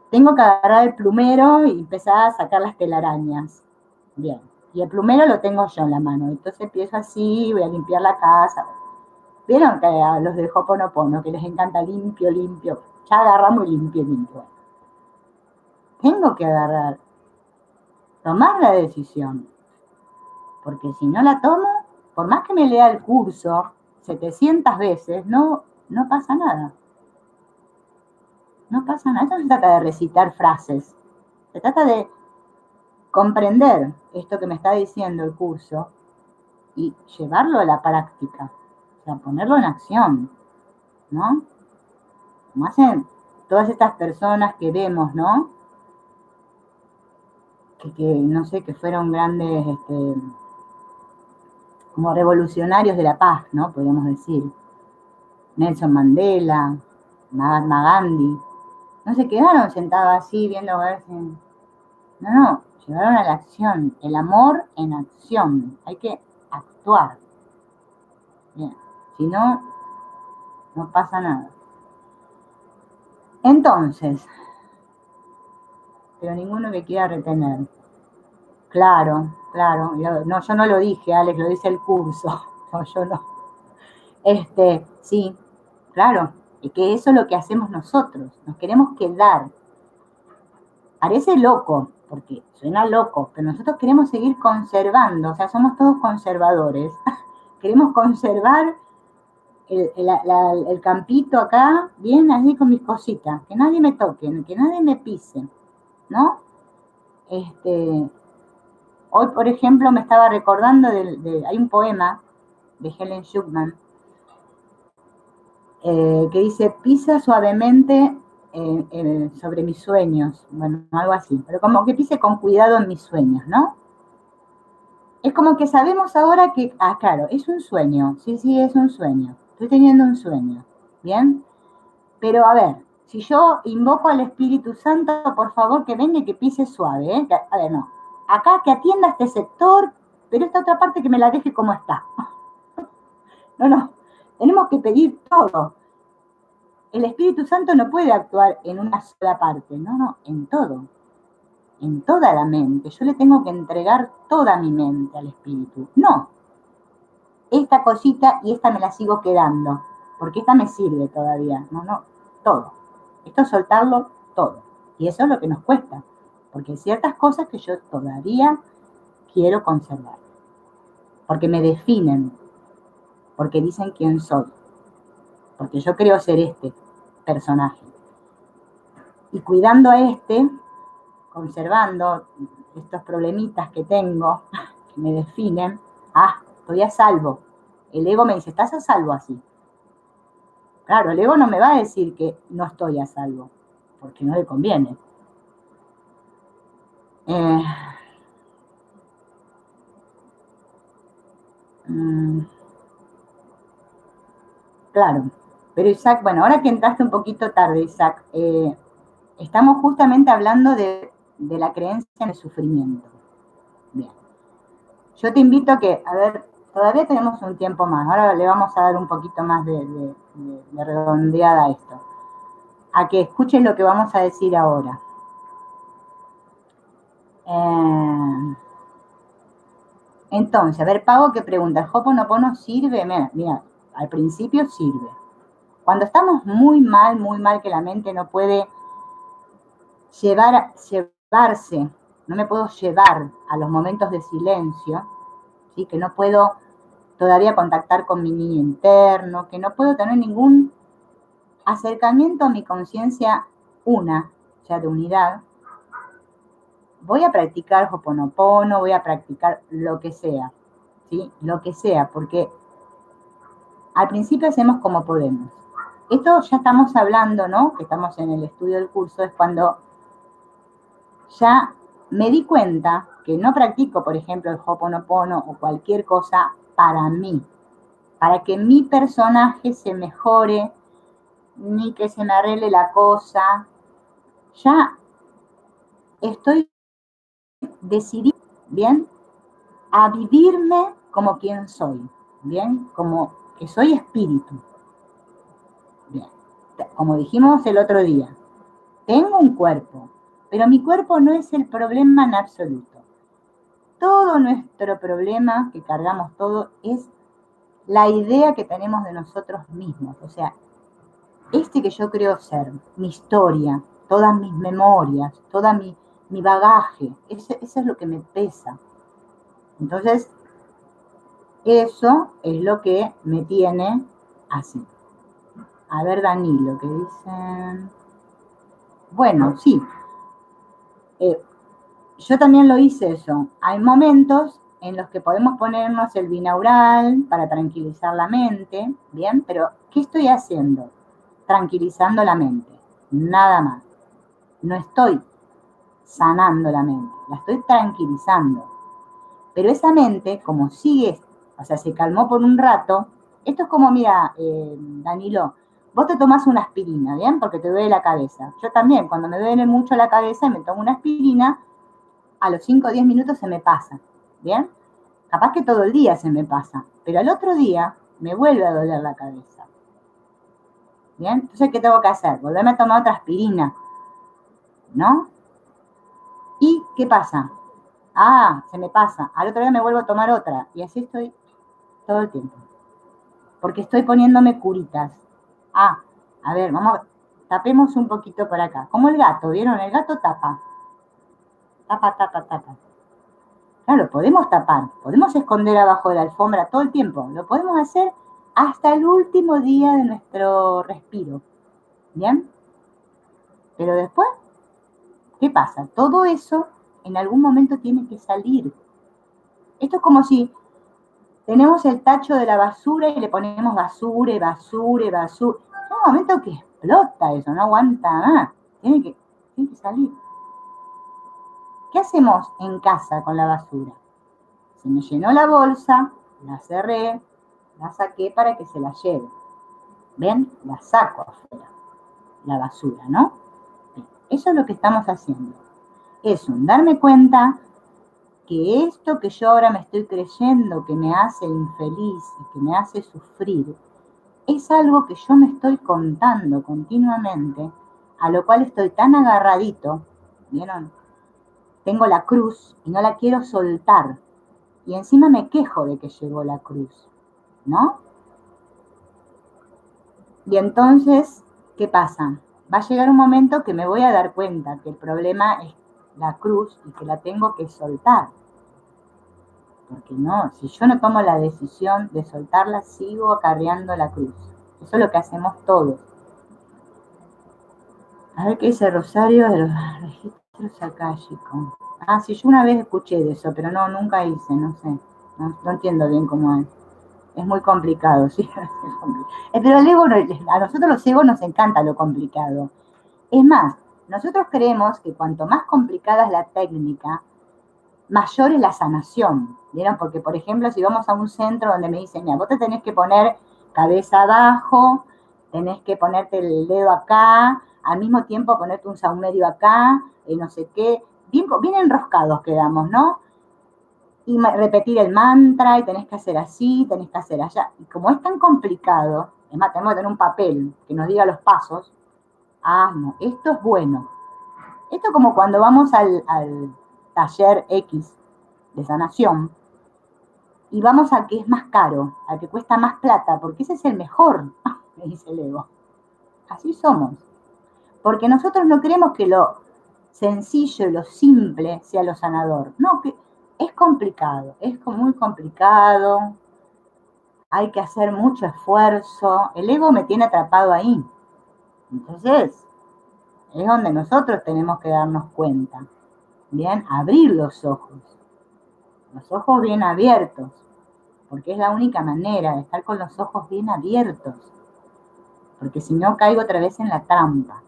tengo que agarrar el plumero y empezar a sacar las telarañas. Bien, y el plumero lo tengo yo en la mano. Entonces empiezo así, voy a limpiar la casa. ¿Vieron que a los del Ho'oponopono, que les encanta limpio, limpio? Ya agarramos limpio, limpio. Tengo que agarrar, tomar la decisión. Porque si no la tomo, por más que me lea el curso 700 veces, no pasa nada. No pasa nada. Esto no se trata de recitar frases. Se trata de comprender esto que me está diciendo el curso y llevarlo a la práctica. O sea, ponerlo en acción, ¿no? Como hacen todas estas personas que vemos, ¿no? Que no sé, que fueron grandes, como revolucionarios de la paz, ¿no? Podríamos decir. Nelson Mandela, Mahatma Gandhi. No se quedaron sentados así viendo a ver si... No, llevaron a la acción. El amor en acción. Hay que actuar. Bien. Si no, no pasa nada. Entonces, pero ninguno que quiera retener. Claro, claro. No, yo no lo dije, Alex, lo dice el curso. No, yo no. Sí, claro. Y que eso es lo que hacemos nosotros. Nos queremos quedar. Parece loco, porque suena loco, pero nosotros queremos seguir conservando, o sea, somos todos conservadores. Queremos conservar el campito acá, bien así con mis cositas, que nadie me toque, que nadie me pise, ¿no? Hoy, por ejemplo, me estaba recordando hay un poema de Helen Schucman que dice, pisa suavemente sobre mis sueños, bueno, algo así, pero como que pise con cuidado en mis sueños, ¿no? Es como que sabemos ahora que, claro, es un sueño. Sí, sí, es un sueño. Estoy teniendo un sueño. ¿Bien? Pero a ver, si yo invoco al Espíritu Santo, por favor que venga y que pise suave, ¿eh? A ver, no. Acá que atienda este sector, pero esta otra parte que me la deje como está. No, no. Tenemos que pedir todo. El Espíritu Santo no puede actuar en una sola parte, no, no, en todo. En toda la mente. Yo le tengo que entregar toda mi mente al Espíritu. No, esta cosita y esta me la sigo quedando, porque esta me sirve todavía. No, no, todo. Esto es soltarlo todo. Y eso es lo que nos cuesta, porque hay ciertas cosas que yo todavía quiero conservar, porque me definen, porque dicen quién soy, porque yo creo ser este personaje. Y cuidando a este, conservando estos problemitas que tengo, que me definen, estoy a salvo. El ego me dice, estás a salvo así. Claro, el ego no me va a decir que no estoy a salvo, porque no le conviene. Eh, mm, claro, pero Isaac, bueno, ahora que entraste un poquito tarde, Isaac, estamos justamente hablando de la creencia en el sufrimiento. Bien. Yo te invito a que, a ver, todavía tenemos un tiempo más, ahora le vamos a dar un poquito más de redondeada a esto. A que escuches lo que vamos a decir ahora. Entonces, a ver, Pago que pregunta, ¿el Ho'oponopono sirve? Mira, al principio sirve. Cuando estamos muy mal, que la mente no puede llevarse, no me puedo llevar a los momentos de silencio, ¿sí? Que no puedo todavía contactar con mi niño interno, que no puedo tener ningún acercamiento a mi conciencia una, o sea, de unidad, voy a practicar Ho'oponopono, voy a practicar lo que sea, ¿sí? Lo que sea, porque al principio hacemos como podemos. Esto ya estamos hablando, ¿no? Que estamos en el estudio del curso, es cuando ya me di cuenta que no practico, por ejemplo, el Ho'oponopono o cualquier cosa para mí, para que mi personaje se mejore, ni que se me arregle la cosa. Ya estoy decidida, ¿bien? A vivirme como quien soy, ¿bien? Como que soy espíritu, ¿bien? Como dijimos el otro día, tengo un cuerpo, pero mi cuerpo no es el problema en absoluto. Todo nuestro problema que cargamos todo es la idea que tenemos de nosotros mismos. O sea, este que yo creo ser, mi historia, todas mis memorias, toda mi bagaje, eso es lo que me pesa. Entonces, eso es lo que me tiene así. A ver, Danilo, ¿qué dicen? Bueno, sí. Yo también lo hice eso. Hay momentos en los que podemos ponernos el binaural para tranquilizar la mente, ¿bien? Pero, ¿qué estoy haciendo? Tranquilizando la mente, nada más. No estoy sanando la mente, la estoy tranquilizando. Pero esa mente, como sigue, o sea, se calmó por un rato, esto es como, mira, Danilo, vos te tomás una aspirina, ¿bien? Porque te duele la cabeza. Yo también, cuando me duele mucho la cabeza y me tomo una aspirina, a los 5 o 10 minutos se me pasa, ¿bien? Capaz que todo el día se me pasa, pero al otro día me vuelve a doler la cabeza, ¿bien? Entonces, ¿qué tengo que hacer? Volverme a tomar otra aspirina, ¿no? ¿Y qué pasa? Se me pasa, al otro día me vuelvo a tomar otra, y así estoy todo el tiempo, porque estoy poniéndome curitas. A ver, tapemos un poquito por acá, como el gato, ¿vieron? El gato tapa, tapa. Claro, podemos tapar, podemos esconder abajo de la alfombra todo el tiempo, lo podemos hacer hasta el último día de nuestro respiro, ¿bien? Pero después, ¿qué pasa? Todo eso en algún momento tiene que salir. Esto es como si tenemos el tacho de la basura y le ponemos basura. Es un momento que explota eso, no aguanta más, tiene que salir. ¿Qué hacemos en casa con la basura? Se me llenó la bolsa, la cerré, la saqué para que se la lleve. ¿Ven? La saco afuera, la basura, ¿no? Eso es lo que estamos haciendo. Es un darme cuenta que esto que yo ahora me estoy creyendo que me hace infeliz y que me hace sufrir, es algo que yo me estoy contando continuamente, a lo cual estoy tan agarradito, ¿vieron? Tengo la cruz y no la quiero soltar. Y encima me quejo de que llegó la cruz, ¿no? Y entonces, ¿qué pasa? Va a llegar un momento que me voy a dar cuenta que el problema es la cruz y que la tengo que soltar. Porque no, si yo no tomo la decisión de soltarla, sigo acarreando la cruz. Eso es lo que hacemos todos. A ver qué dice Rosario de los registros akáshicos. Ah, sí, yo una vez escuché de eso, pero no, nunca hice, no sé. No entiendo bien cómo es. Es muy complicado, sí. Pero el ego, a nosotros los egos nos encanta lo complicado. Es más, nosotros creemos que cuanto más complicada es la técnica, mayor es la sanación. ¿Vieron? Porque, por ejemplo, si vamos a un centro donde me dicen, mira, vos te tenés que poner cabeza abajo, tenés que ponerte el dedo acá, al mismo tiempo ponerte un saumerio acá, no sé qué, bien enroscados quedamos, ¿no? Y repetir el mantra, y tenés que hacer así, tenés que hacer allá. Y como es tan complicado, es más, tenemos que tener un papel que nos diga los pasos. Ah, no, esto es bueno. Esto es como cuando vamos al taller X de sanación y vamos al que es más caro, al que cuesta más plata, porque ese es el mejor, me dice el ego. Así somos. Porque nosotros no creemos que lo sencillo y lo simple sea lo sanador. No, que es complicado, es muy complicado, hay que hacer mucho esfuerzo. El ego me tiene atrapado ahí. Entonces, es donde nosotros tenemos que darnos cuenta. Bien, abrir los ojos bien abiertos, porque es la única manera de estar con los ojos bien abiertos, porque si no caigo otra vez en la trampa.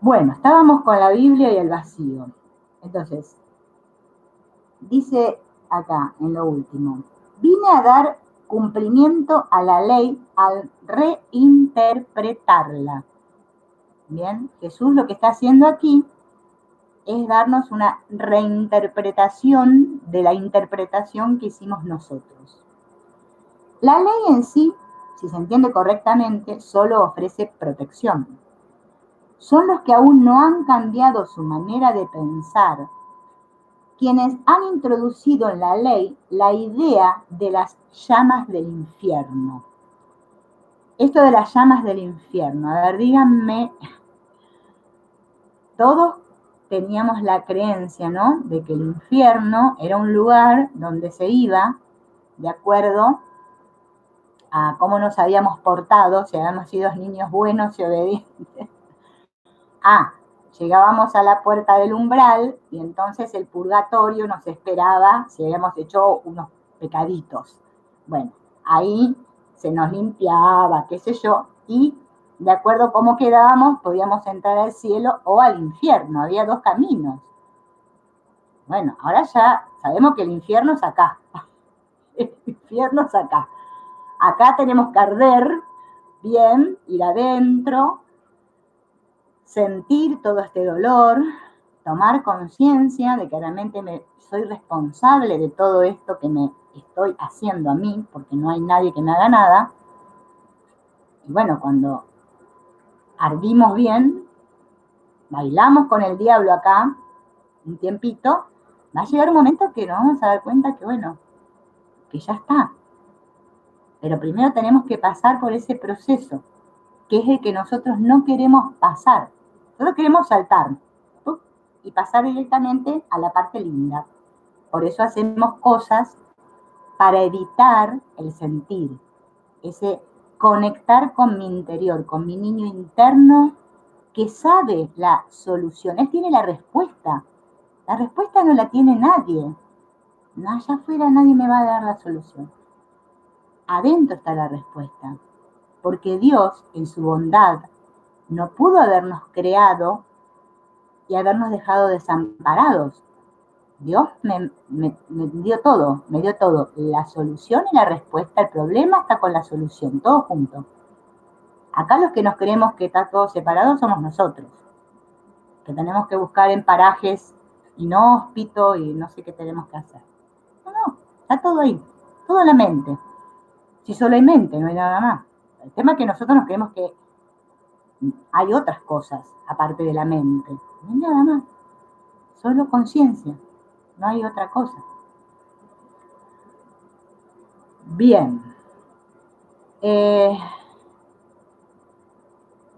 Bueno, estábamos con la Biblia y el vacío. Entonces, dice acá, en lo último, vine a dar cumplimiento a la ley al reinterpretarla. Bien, Jesús lo que está haciendo aquí es darnos una reinterpretación de la interpretación que hicimos nosotros. La ley en sí, si se entiende correctamente, solo ofrece protección. Son los que aún no han cambiado su manera de pensar quienes han introducido en la ley la idea de las llamas del infierno. Esto de las llamas del infierno, a ver, díganme, todos teníamos la creencia, ¿no?, de que el infierno era un lugar donde se iba de acuerdo a cómo nos habíamos portado, si habíamos sido niños buenos y obedientes. Llegábamos a la puerta del umbral y entonces el purgatorio nos esperaba si habíamos hecho unos pecaditos. Bueno, ahí se nos limpiaba, qué sé yo, y de acuerdo a cómo quedábamos, podíamos entrar al cielo o al infierno. Había dos caminos. Bueno, ahora ya sabemos que el infierno es acá. El infierno es acá. Acá tenemos que arder bien, ir adentro, sentir todo este dolor, tomar conciencia de que realmente soy responsable de todo esto que me estoy haciendo a mí, porque no hay nadie que me haga nada. Y bueno, cuando ardimos bien, bailamos con el diablo acá un tiempito, va a llegar un momento que nos vamos a dar cuenta que, bueno, que ya está. Pero primero tenemos que pasar por ese proceso, que es el que nosotros no queremos pasar. Nosotros queremos saltar y pasar directamente a la parte linda. Por eso hacemos cosas para evitar el sentir, ese conectar con mi interior, con mi niño interno que sabe la solución. Él tiene la respuesta. La respuesta no la tiene nadie. No, allá afuera nadie me va a dar la solución. Adentro está la respuesta. Porque Dios, en su bondad, no pudo habernos creado y habernos dejado desamparados. Dios me dio todo, me dio todo, la solución y la respuesta al problema está con la solución, todo junto. Acá los que nos creemos que está todo separado somos nosotros, que tenemos que buscar en parajes inhóspitos y no sé qué tenemos que hacer. No, no, está todo ahí, todo en la mente. Si solo hay mente, no hay nada más. El tema es que nosotros nos creemos que hay otras cosas aparte de la mente. No hay nada más, solo conciencia, no hay otra cosa. Bien. Eh,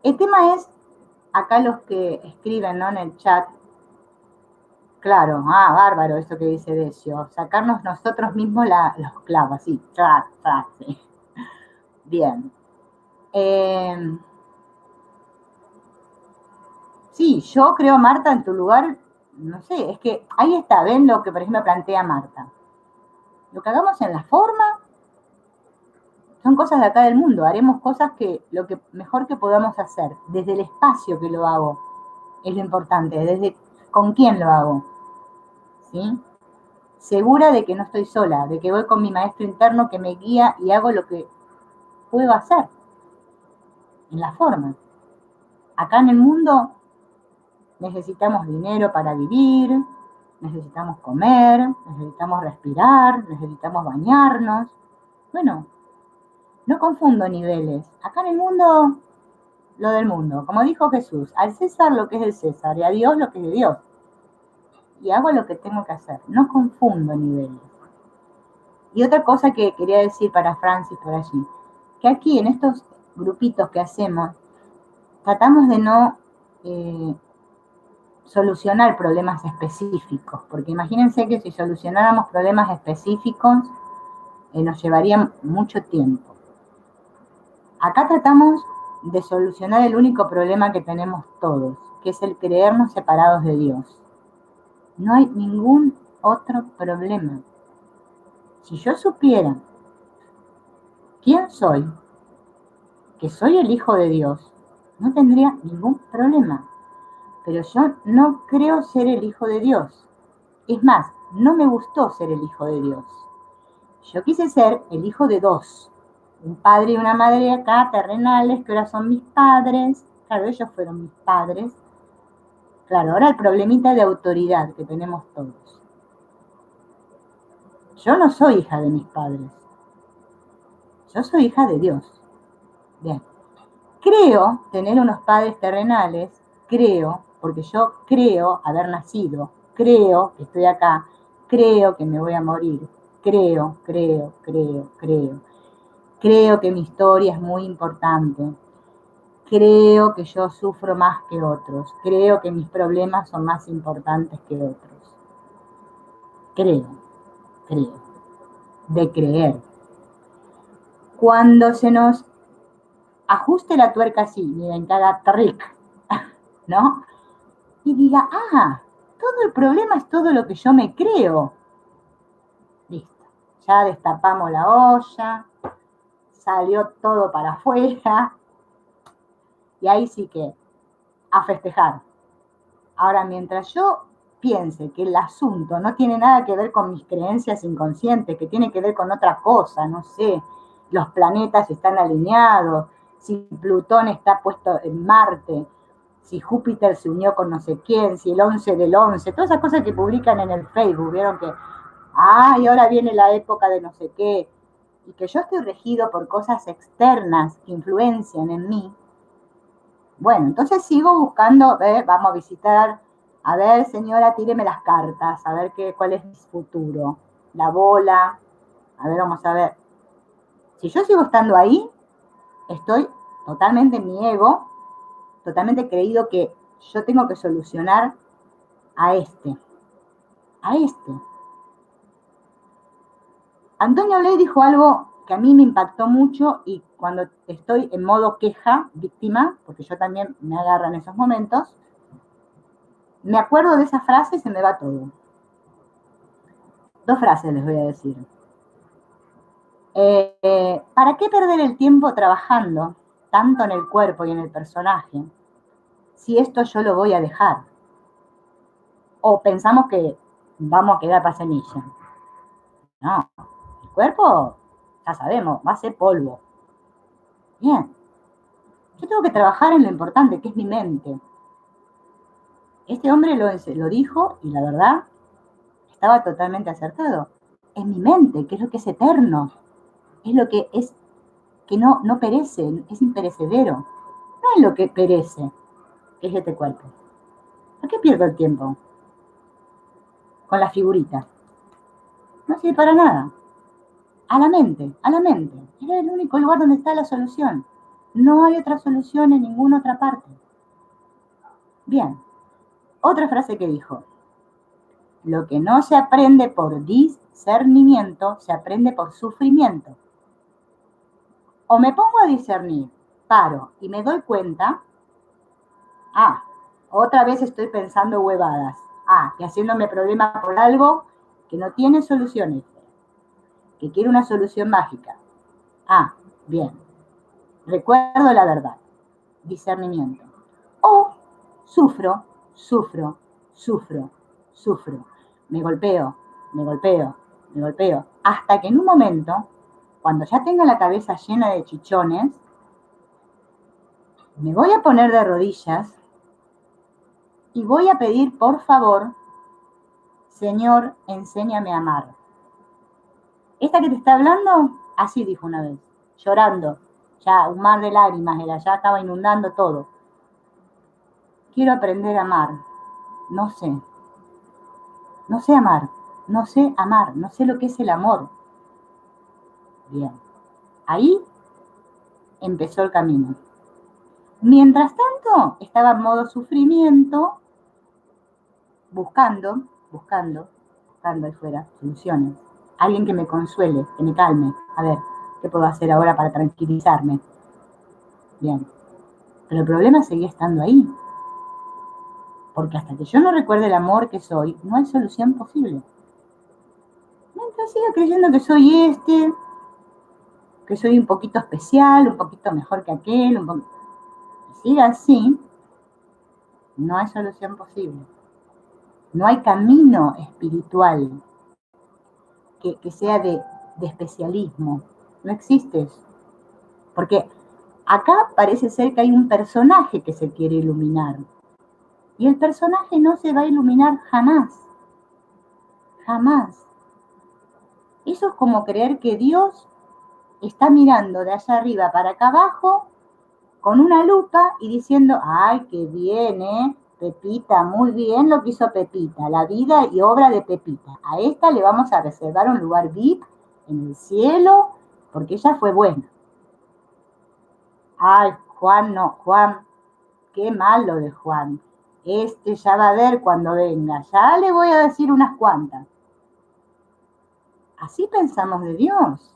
el tema es, acá los que escriben, ¿no?, en el chat, claro, bárbaro eso que dice Decio, sacarnos nosotros mismos los clavos, sí, sí. Bien. Eh, sí, yo creo, Marta, en tu lugar, no sé, es que ahí está, ven lo que por ejemplo plantea Marta. Lo que hagamos en la forma son cosas de acá del mundo, haremos cosas que lo que mejor que podamos hacer, desde el espacio que lo hago, es lo importante, desde con quién lo hago, ¿sí? Segura de que no estoy sola, de que voy con mi maestro interno que me guía y hago lo que puedo hacer en la forma. Acá en el mundo necesitamos dinero para vivir, necesitamos comer, necesitamos respirar, necesitamos bañarnos. Bueno, no confundo niveles. Acá en el mundo, lo del mundo. Como dijo Jesús, al César lo que es del César y a Dios lo que es de Dios. Y hago lo que tengo que hacer. No confundo niveles. Y otra cosa que quería decir para Francis por allí, que aquí en estos grupitos que hacemos, tratamos de no solucionar problemas específicos, porque imagínense que si solucionáramos problemas específicos, nos llevaría mucho tiempo. Acá tratamos de solucionar el único problema que tenemos todos, que es el creernos separados de Dios. No hay ningún otro problema. Si yo supiera quién soy, que soy el Hijo de Dios, no tendría ningún problema. Pero yo no creo ser el Hijo de Dios. Es más, no me gustó ser el Hijo de Dios. Yo quise ser el hijo de dos. Un padre y una madre acá, terrenales, que ahora son mis padres. Claro, ellos fueron mis padres. Claro, ahora el problemita de autoridad que tenemos todos. Yo no soy hija de mis padres. Yo soy hija de Dios. Bien. Creo tener unos padres terrenales, creo, porque yo creo haber nacido, creo que estoy acá, creo que me voy a morir, creo. Creo que mi historia es muy importante, creo que yo sufro más que otros, creo que mis problemas son más importantes que otros. Creo, de creer. Cuando se nos ajuste la tuerca así, miren, cada trick, ¿no? Y diga, todo el problema es todo lo que yo me creo. Listo, ya destapamos la olla, salió todo para afuera, y ahí sí que a festejar. Ahora, mientras yo piense que el asunto no tiene nada que ver con mis creencias inconscientes, que tiene que ver con otra cosa, no sé, los planetas están alineados, si Plutón está puesto en Marte, si Júpiter se unió con no sé quién, si el 11 del 11, todas esas cosas que publican en el Facebook, vieron que, y ahora viene la época de no sé qué, y que yo estoy regido por cosas externas que influencian en mí. Bueno, entonces sigo buscando, vamos a visitar, a ver, señora, tíreme las cartas, a ver cuál es mi futuro. La bola, a ver, vamos a ver. Si yo sigo estando ahí, estoy totalmente en mi ego, totalmente creído que yo tengo que solucionar a este. Antonio Bley dijo algo que a mí me impactó mucho y cuando estoy en modo queja, víctima, porque yo también me agarro en esos momentos, me acuerdo de esa frase y se me va todo. Dos frases les voy a decir. ¿Para qué perder el tiempo trabajando tanto en el cuerpo y en el personaje si esto yo lo voy a dejar? O pensamos que vamos a quedar para semilla. No, el cuerpo, ya sabemos, va a ser polvo. Bien, yo tengo que trabajar en lo importante, que es mi mente. Este hombre lo dijo y la verdad estaba totalmente acertado. Es mi mente, que es lo que es eterno, es lo que es, que no perece, es imperecedero. No es lo que perece, que es este cuerpo. ¿Por qué pierdo el tiempo con la figurita? No sirve para nada. A la mente, a la mente. Es el único lugar donde está la solución. No hay otra solución en ninguna otra parte. Bien, otra frase que dijo. Lo que no se aprende por discernimiento, se aprende por sufrimiento. O me pongo a discernir, paro y me doy cuenta, otra vez estoy pensando huevadas. Y haciéndome problema por algo que no tiene soluciones, que quiere una solución mágica. Bien, recuerdo la verdad, discernimiento. O sufro, sufro, sufro, sufro. Me golpeo, me golpeo, me golpeo. Hasta que en un momento, cuando ya tenga la cabeza llena de chichones, me voy a poner de rodillas y voy a pedir, por favor, Señor, enséñame a amar. Esta que te está hablando, así dijo una vez, llorando, ya un mar de lágrimas, ya estaba inundando todo. Quiero aprender a amar. No sé. No sé amar. No sé amar. No sé lo que es el amor. Bien. Ahí empezó el camino. Mientras tanto, estaba en modo sufrimiento, buscando ahí fuera soluciones. Alguien que me consuele, que me calme. A ver, ¿qué puedo hacer ahora para tranquilizarme? Bien. Pero el problema seguía estando ahí. Porque hasta que yo no recuerde el amor que soy, no hay solución posible. Mientras siga creyendo que soy que soy un poquito especial, un poquito mejor que aquel, si sigue así, no hay solución posible. No hay camino espiritual que sea de especialismo. No existe eso. Porque acá parece ser que hay un personaje que se quiere iluminar. Y el personaje no se va a iluminar jamás. Jamás. Eso es como creer que Dios está mirando de allá arriba para acá abajo con una lupa y diciendo, ¡ay, qué bien, Pepita, muy bien lo que hizo Pepita, la vida y obra de Pepita! A esta le vamos a reservar un lugar VIP en el cielo porque ella fue buena. ¡Ay, Juan no! Juan, qué mal lo de Juan. Este ya va a ver cuando venga, ya le voy a decir unas cuantas. Así pensamos de Dios.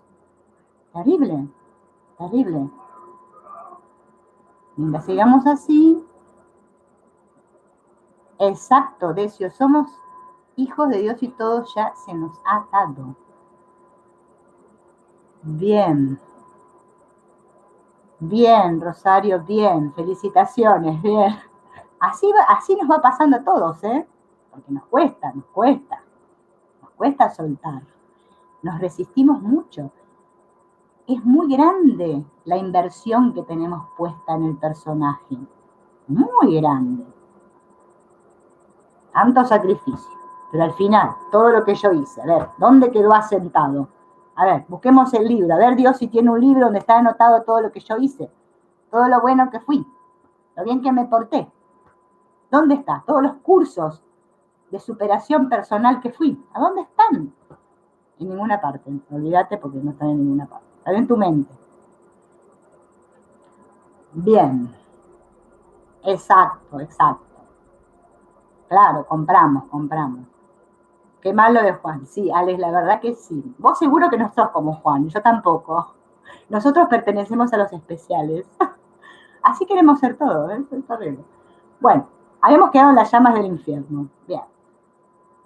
Terrible, terrible. Mientras sigamos así, exacto, Decio, somos hijos de Dios y todo ya se nos ha dado. Bien. Bien, Rosario, bien. Felicitaciones, bien. Así nos va pasando a todos, ¿eh? Porque nos cuesta soltar. Nos resistimos mucho. Es muy grande la inversión que tenemos puesta en el personaje. Muy grande. Tanto sacrificio. Pero al final, todo lo que yo hice, a ver, ¿dónde quedó asentado? A ver, busquemos el libro, a ver Dios si tiene un libro donde está anotado todo lo que yo hice, todo lo bueno que fui, lo bien que me porté. ¿Dónde está? Todos los cursos de superación personal que fui, ¿a dónde están? En ninguna parte, olvídate porque no están en ninguna parte, están en tu mente. Bien, exacto. Claro, compramos. Qué mal lo de Juan. Sí, Alex, la verdad que sí. Vos seguro que no sos como Juan, yo tampoco. Nosotros pertenecemos a los especiales. Así queremos ser todos, ¿eh? Es horrible. Bueno, habíamos quedado en las llamas del infierno. Bien.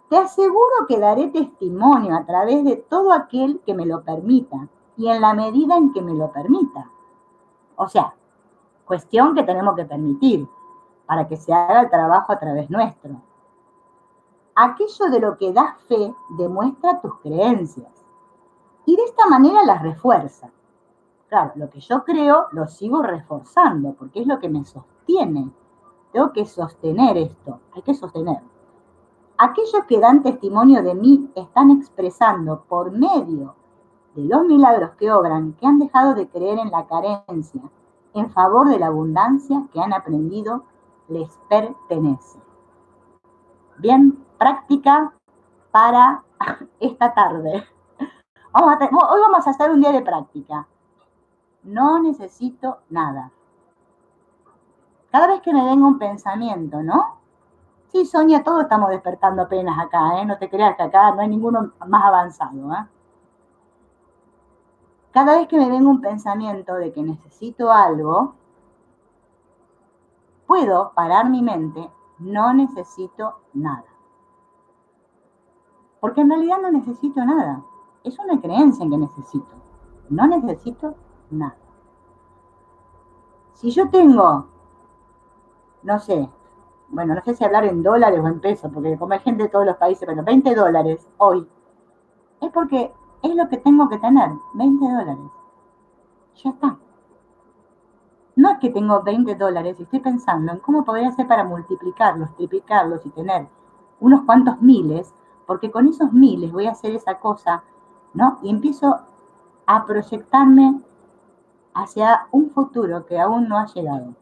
Te aseguro que daré testimonio a través de todo aquel que me lo permita y en la medida en que me lo permita. O sea, cuestión que tenemos que permitir para que se haga el trabajo a través nuestro. aquello de lo que das fe demuestra tus creencias y de esta manera las refuerza. Claro, lo que yo creo lo sigo reforzando porque es lo que me sostiene. Tengo que sostener esto, hay que sostenerlo. Aquellos que dan testimonio de mí están expresando por medio de los milagros que obran que han dejado de creer en la carencia en favor de la abundancia que han aprendido les pertenece. Bien, práctica para esta tarde. Hoy vamos a hacer un día de práctica. No necesito nada. Cada vez que me venga un pensamiento, ¿no? Sí, Sonia, todos estamos despertando apenas acá, ¿eh? No te creas que acá no hay ninguno más avanzado, ¿eh? Cada vez que me venga un pensamiento de que necesito algo, puedo parar mi mente, no necesito nada. Porque en realidad no necesito nada. Es una creencia en que necesito. No necesito nada. Si yo tengo, no sé, bueno, no sé si hablar en dólares o en pesos, porque como hay gente de todos los países, pero $20 hoy, es porque es lo que tengo que tener, $20. Ya está. No es que tengo $20 y estoy pensando en cómo podría hacer para multiplicarlos, triplicarlos y tener unos cuantos miles, porque con esos miles voy a hacer esa cosa, ¿no? Y empiezo a proyectarme hacia un futuro que aún no ha llegado.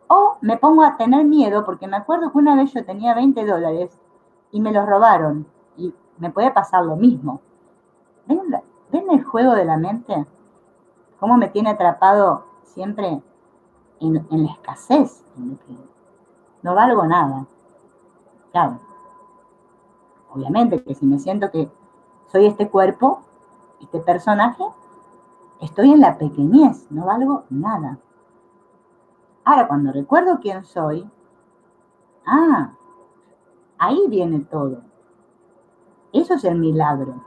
O me pongo a tener miedo porque me acuerdo que una vez yo tenía $20 y me los robaron y me puede pasar lo mismo. ¿Ven el juego de la mente? ¿Cómo me tiene atrapado siempre en la escasez? No valgo nada. Claro, obviamente que si me siento que soy este cuerpo, este personaje, estoy en la pequeñez, no valgo nada. Ahora, cuando recuerdo quién soy, ahí viene todo. Eso es el milagro.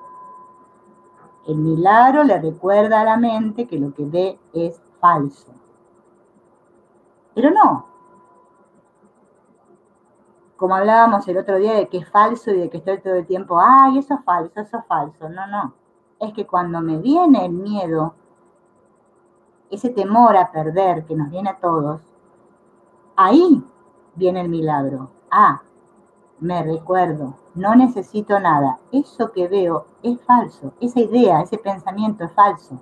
El milagro le recuerda a la mente que lo que ve es falso. Pero no, como hablábamos el otro día de que es falso y de que estoy todo el tiempo, ay, eso es falso, eso es falso. No, no. Es que cuando me viene el miedo, ese temor a perder que nos viene a todos, ahí viene el milagro. Me recuerdo, no necesito nada. Eso que veo es falso. Esa idea, ese pensamiento es falso.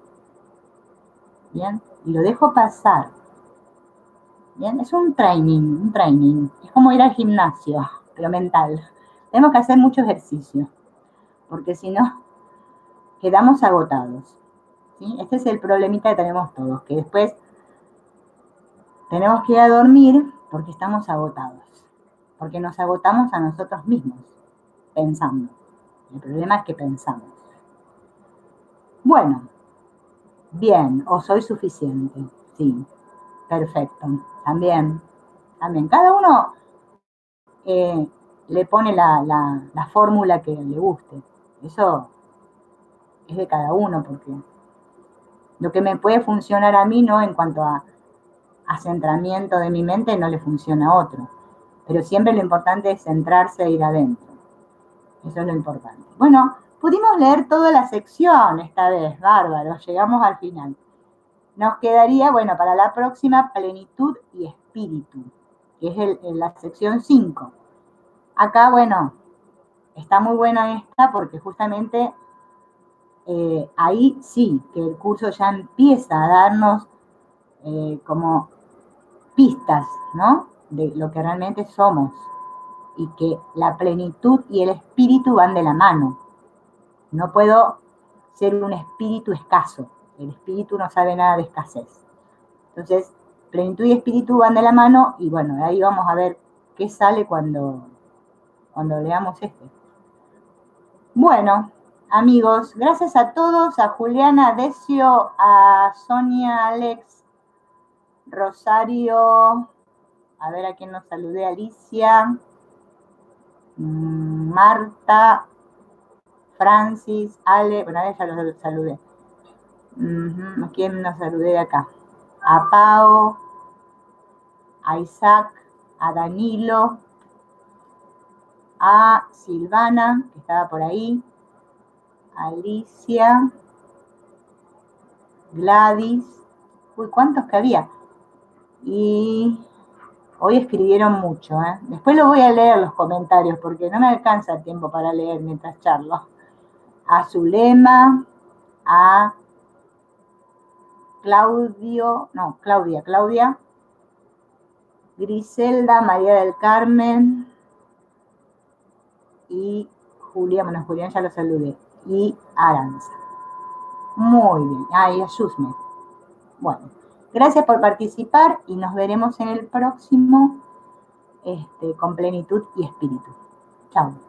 ¿Bien? Y lo dejo pasar. ¿Bien? Es un training. Es como ir al gimnasio, pero mental. Tenemos que hacer mucho ejercicio, porque si no, quedamos agotados. ¿Sí? Este es el problemita que tenemos todos, que después tenemos que ir a dormir porque estamos agotados, porque nos agotamos a nosotros mismos, pensando. El problema es que pensamos. Bueno, bien, o soy suficiente. Sí, perfecto. También. Cada uno le pone la fórmula que le guste. Eso es de cada uno, porque lo que me puede funcionar a mí, ¿no? En cuanto a centramiento de mi mente, no le funciona a otro. Pero siempre lo importante es centrarse e ir adentro. Eso es lo importante. Bueno, pudimos leer toda la sección esta vez, bárbaro, llegamos al final. Nos quedaría, bueno, para la próxima, plenitud y espíritu, que es la sección 5. Acá, bueno, está muy buena esta porque justamente ahí sí, que el curso ya empieza a darnos como pistas, ¿no? De lo que realmente somos y que la plenitud y el espíritu van de la mano. No puedo ser un espíritu escaso. El espíritu no sabe nada de escasez. Entonces, plenitud y espíritu van de la mano y bueno, ahí vamos a ver qué sale cuando leamos este. Bueno, amigos, gracias a todos, a Juliana, a Decio, a Sonia, Alex, Rosario, a ver a quién nos saludé, Alicia, Marta, Francis, Ale, bueno, a ella los saludé. ¿A quién nos saludé de acá? A Pau, a Isaac, a Danilo, a Silvana, que estaba por ahí, Alicia, Gladys, uy, ¿cuántos que había? Y hoy escribieron mucho, ¿eh? Después lo voy a leer los comentarios porque no me alcanza el tiempo para leer mientras charlo. A Zulema, a Claudia, Griselda, María del Carmen y Julián, bueno, Julián ya lo saludé, y Aranza. Muy bien, y a Yusme. Bueno, gracias por participar y nos veremos en el próximo con plenitud y espíritu. Chao.